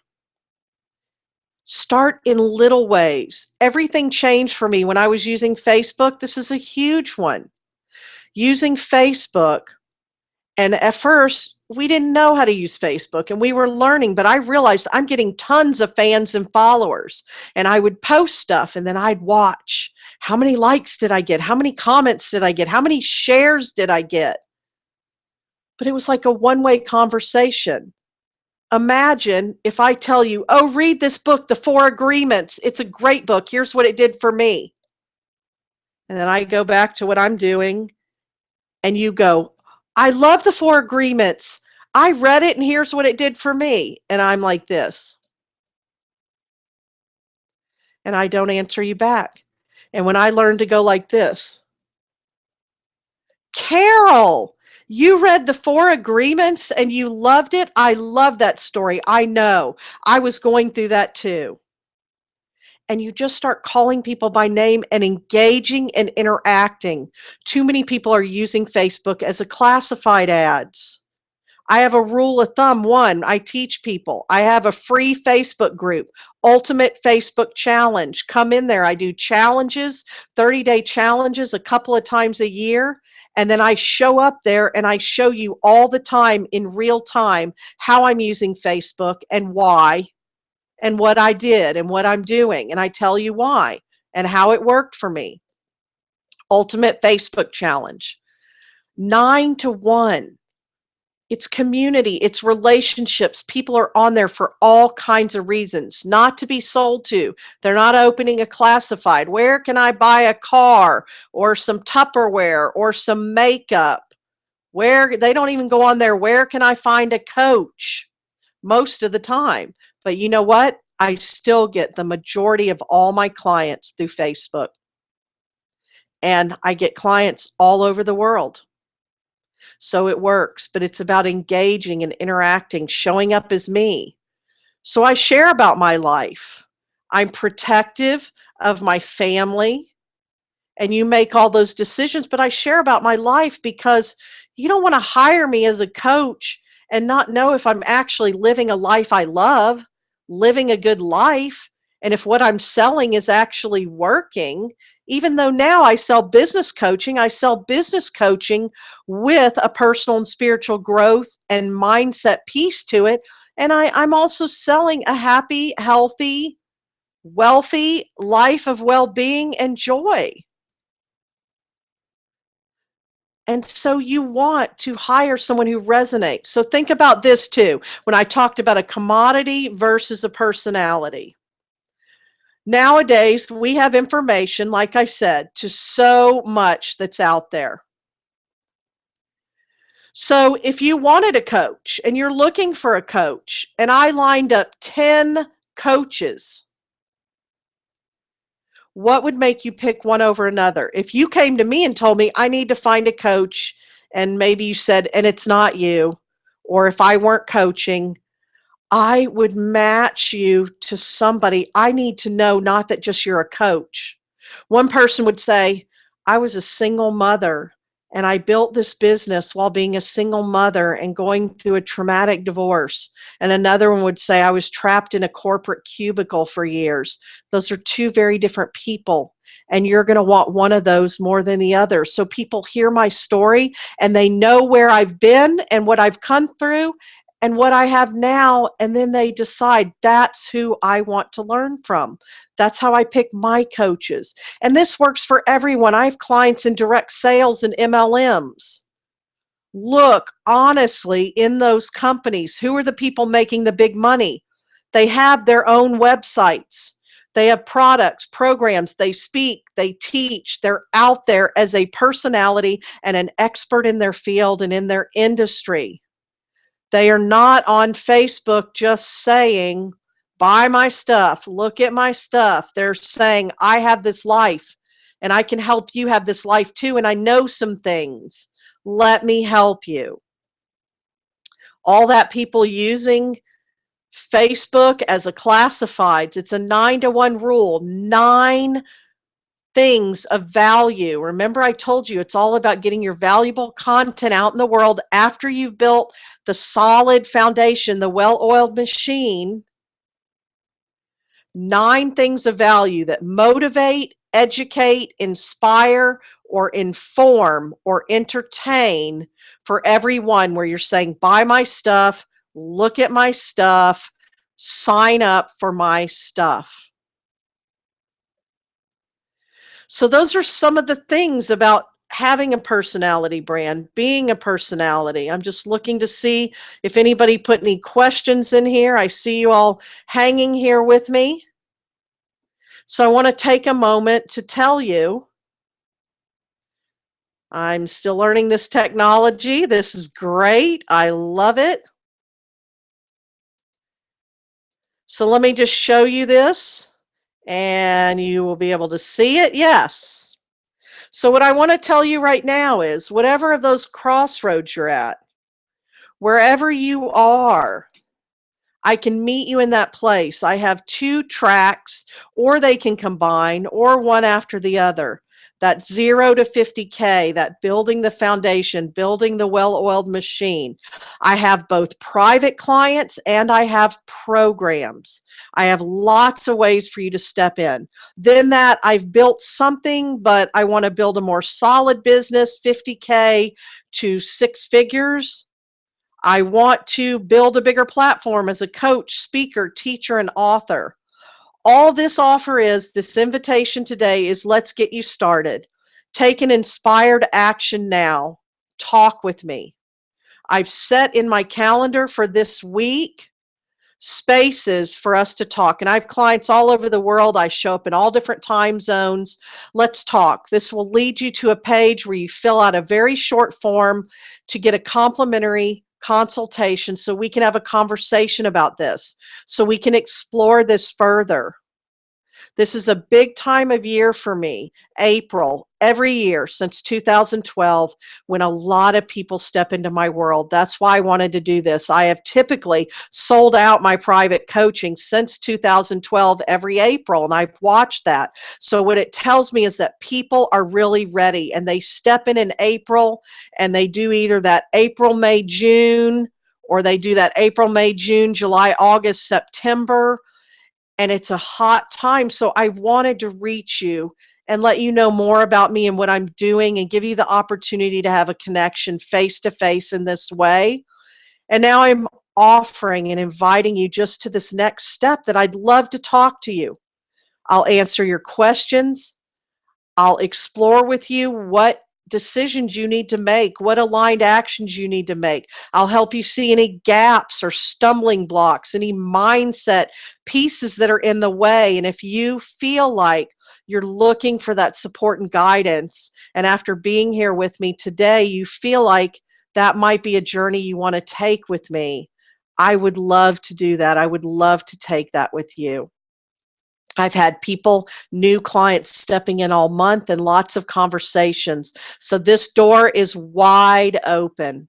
Start in little ways. Everything changed for me when I was using Facebook. This is a huge one. Using Facebook, and at first, we didn't know how to use Facebook and we were learning, but I realized I'm getting tons of fans and followers. And I would post stuff and then I'd watch. How many likes did I get? How many comments did I get? How many shares did I get? But it was like a one-way conversation. Imagine if I tell you, oh, read this book, The Four Agreements. It's a great book. Here's what it did for me. And then I go back to what I'm doing, and you go, I love The Four Agreements. I read it, and here's what it did for me. And I'm like this. And I don't answer you back. And when I learned to go like this, Carol, you read The Four Agreements and you loved it. I love that story. I know. I was going through that too. And you just start calling people by name and engaging and interacting. Too many people are using Facebook as a classified ads. I have a rule of thumb. One, I teach people. I have a free Facebook group, Ultimate Facebook Challenge. Come in there. I do challenges, 30-day challenges a couple of times a year. And then I show up there and I show you all the time in real time how I'm using Facebook and why, and what I did and what I'm doing. And I tell you why and how it worked for me. Ultimate Facebook Challenge. 9 to 1. It's community, it's relationships. People are on there for all kinds of reasons, not to be sold to. They're not opening a classified. Where can I buy a car or some Tupperware or some makeup? Where they don't even go on there. Where can I find a coach? most of the time. But you know what? I still get the majority of all my clients through Facebook. And I get clients all over the world. So it works, but it's about engaging and interacting, showing up as me. So I share about my life. I'm protective of my family, and you make all those decisions, but I share about my life because you don't want to hire me as a coach and not know if I'm actually living a life I love, living a good life, and if what I'm selling is actually working. Even though now I sell business coaching with a personal and spiritual growth and mindset piece to it. And I'm also selling a happy, healthy, wealthy life of well being and joy. And so you want to hire someone who resonates. So think about this too. When I talked about a commodity versus a personality. Nowadays, we have information, like I said, to so much that's out there. So if you wanted a coach and you're looking for a coach, and I lined up 10 coaches, what would make you pick one over another? If you came to me and told me I need to find a coach, and maybe you said, and it's not you, or if I weren't coaching, I would match you to somebody. I need to know not that just you're a coach. One person would say, I was a single mother and I built this business while being a single mother and going through a traumatic divorce. And another one would say, I was trapped in a corporate cubicle for years. Those are two very different people. And you're going to want one of those more than the other. So people hear my story and they know where I've been and what I've come through and what I have now, and then they decide that's who I want to learn from. That's how I pick my coaches. And this works for everyone. I have clients in direct sales and MLMs. Look honestly in those companies. Who are the people making the big money? They have their own websites. They have products, programs, they speak, they teach. They're out there as a personality and an expert in their field and in their industry. They are not on Facebook just saying, buy my stuff, look at my stuff. They're saying, I have this life and I can help you have this life too. And I know some things. Let me help you. All that people using Facebook as a classifieds, it's a 9-to-1 rule, 9 things of value. Remember, I told you it's all about getting your valuable content out in the world after you've built the solid foundation, the well-oiled machine. 9 things of value that motivate, educate, inspire, or inform or entertain for everyone, where you're saying, buy my stuff, look at my stuff, sign up for my stuff. So those are some of the things about having a personality brand, being a personality. I'm just looking to see if anybody put any questions in here. I see you all hanging here with me. So I want to take a moment to tell you, I'm still learning this technology. This is great. I love it. So let me just show you this and you will be able to see it. Yes. So what I want to tell you right now is, whatever of those crossroads you're at, wherever you are, I can meet you in that place. I have 2 tracks, or they can combine, or one after the other. That 0 to 50K, that building the foundation, building the well-oiled machine. I have both private clients and I have programs. I have lots of ways for you to step in. Then that I've built something, but I want to build a more solid business, 50K to 6 figures. I want to build a bigger platform as a coach, speaker, teacher, and author. All this offer is, this invitation today is, let's get you started. Take an inspired action now. Talk with me. I've set in my calendar for this week spaces for us to talk. And I have clients all over the world. I show up in all different time zones. Let's talk. This will lead you to a page where you fill out a very short form to get a complimentary consultation so we can have a conversation about this, so we can explore this further. This is a big time of year for me, April, every year since 2012, when a lot of people step into my world. That's why I wanted to do this. I have typically sold out my private coaching since 2012 every April, and I've watched that. So what it tells me is that people are really ready, and they step in April, and they do either that April, May, June, or they do that April, May, June, July, August, September, and it's a hot time. So I wanted to reach you and let you know more about me and what I'm doing and give you the opportunity to have a connection face to face in this way. And now I'm offering and inviting you just to this next step that I'd love to talk to you. I'll answer your questions. I'll explore with you what decisions you need to make, what aligned actions you need to make. I'll help you see any gaps or stumbling blocks, any mindset pieces that are in the way. And if you feel like you're looking for that support and guidance, and after being here with me today, you feel like that might be a journey you want to take with me, I would love to do that. I would love to take that with you. I've had people, new clients stepping in all month and lots of conversations. So this door is wide open.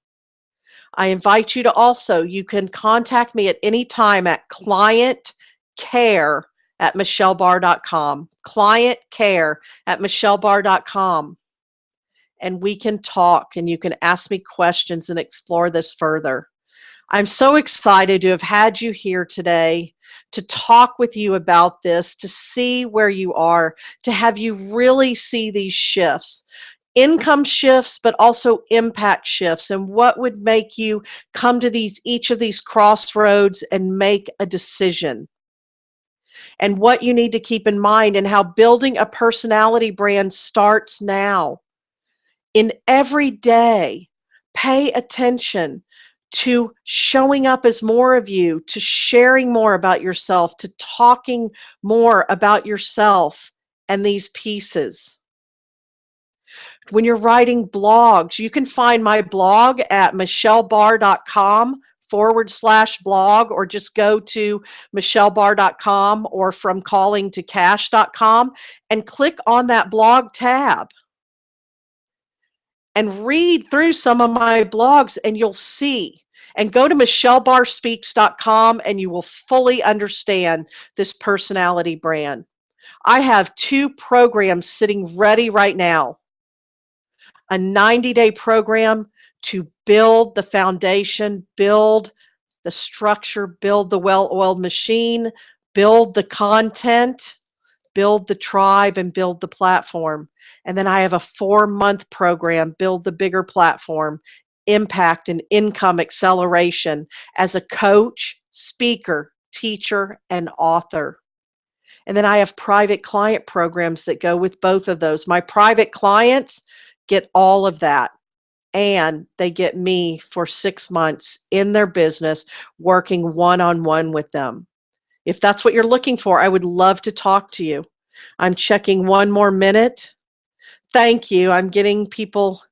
I invite you to also, you can contact me at any time at clientcare@michellebar.com. Clientcare@michellebar.com. And we can talk and you can ask me questions and explore this further. I'm so excited to have had you here today to talk with you about this, to see where you are, to have you really see these shifts, income shifts, but also impact shifts, and what would make you come to each of these crossroads and make a decision, and what you need to keep in mind, and how building a personality brand starts now. In every day, pay attention to showing up as more of you, to sharing more about yourself, to talking more about yourself and these pieces. When you're writing blogs, you can find my blog at michellebar.com/blog, or just go to michellebar.com or fromcallingtocash.com and click on that blog tab and read through some of my blogs, and you'll see. And go to michellebarspeaks.com and you will fully understand this personality brand. I have 2 programs sitting ready right now. A 90-day program to build the foundation, build the structure, build the well-oiled machine, build the content, build the tribe, and build the platform. And then I have a 4-month program, build the bigger platform, impact and income acceleration, as a coach, speaker, teacher, and author. And then I have private client programs that go with both of those. My private clients get all of that, and they get me for 6 months in their business, working one-on-one with them. If that's what you're looking for, I would love to talk to you. I'm checking one more minute. Thank you. I'm getting people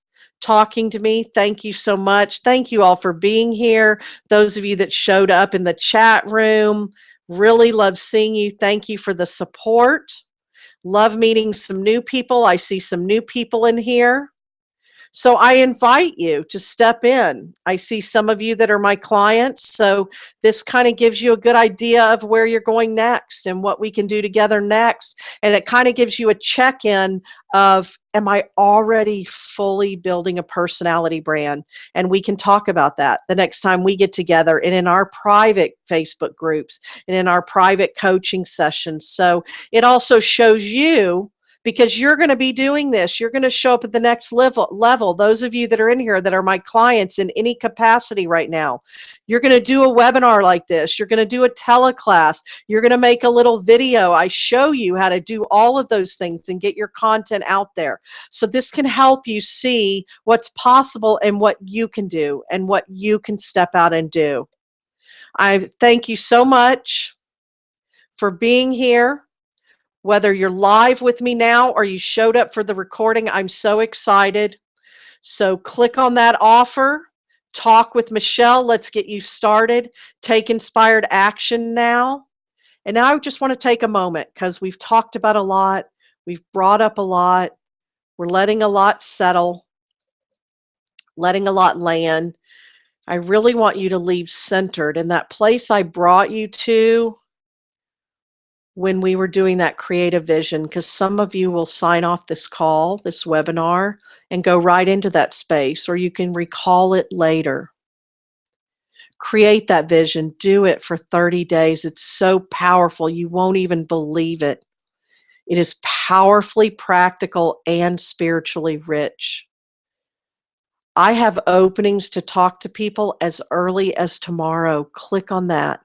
talking to me. Thank you so much. Thank you all for being here. Those of you that showed up in the chat room, really love seeing you. Thank you for the support. Love meeting some new people. I see some new people in here. So I invite you to step in. I see some of you that are my clients, so this kind of gives you a good idea of where you're going next and what we can do together next. And it kind of gives you a check-in of, am I already fully building a personality brand? And we can talk about that the next time we get together, and in our private Facebook groups and in our private coaching sessions. So it also shows you, because you're going to be doing this. You're going to show up at the next level. Those of you that are in here that are my clients in any capacity right now, you're going to do a webinar like this. You're going to do a teleclass. You're going to make a little video. I show you how to do all of those things and get your content out there. So this can help you see what's possible and what you can do and what you can step out and do. I thank you so much for being here. Whether you're live with me now or you showed up for the recording, I'm so excited. So click on that offer, Talk with Michelle. Let's get you started. Take inspired action now. And now I just want to take a moment because we've talked about a lot. We've brought up a lot. We're letting a lot settle, letting a lot land. I really want you to leave centered in that place I brought you to when we were doing that creative vision, because some of you will sign off this call, this webinar, and go right into that space, or you can recall it later. Create that vision. Do it for 30 days. It's so powerful. You won't even believe it. It is powerfully practical and spiritually rich. I have openings to talk to people as early as tomorrow. Click on that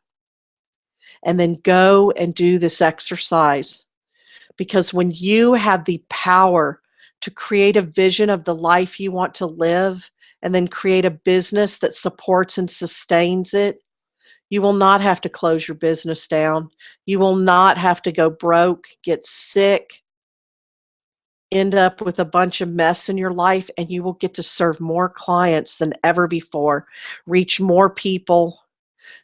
and then go and do this exercise. Because when you have the power to create a vision of the life you want to live and then create a business that supports and sustains it, you will not have to close your business down. You will not have to go broke, get sick, end up with a bunch of mess in your life, and you will get to serve more clients than ever before, reach more people,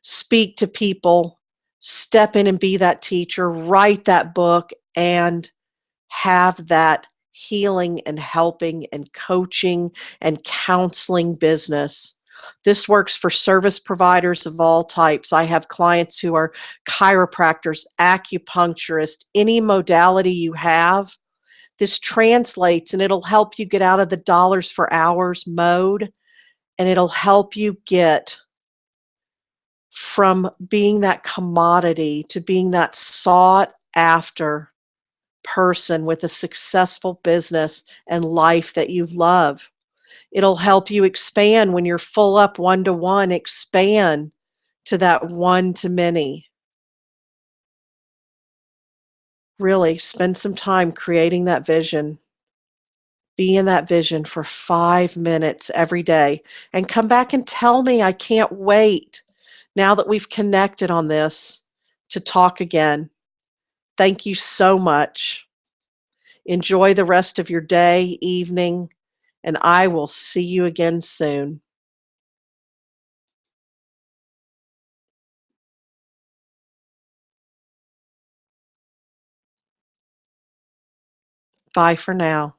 speak to people, step in and be that teacher, write that book, and have that healing and helping and coaching and counseling business. This works for service providers of all types. I have clients who are chiropractors, acupuncturists, any modality you have. This translates and it'll help you get out of the dollars for hours mode, and it'll help you get from being that commodity to being that sought after person with a successful business and life that you love. It'll help you expand when you're full up one-to-one, expand to that one-to-many. Really spend some time creating that vision. Be in that vision for 5 minutes every day and come back and tell me. I can't wait, now that we've connected on this, to talk again. Thank you so much. Enjoy the rest of your day, evening, and I will see you again soon. Bye for now.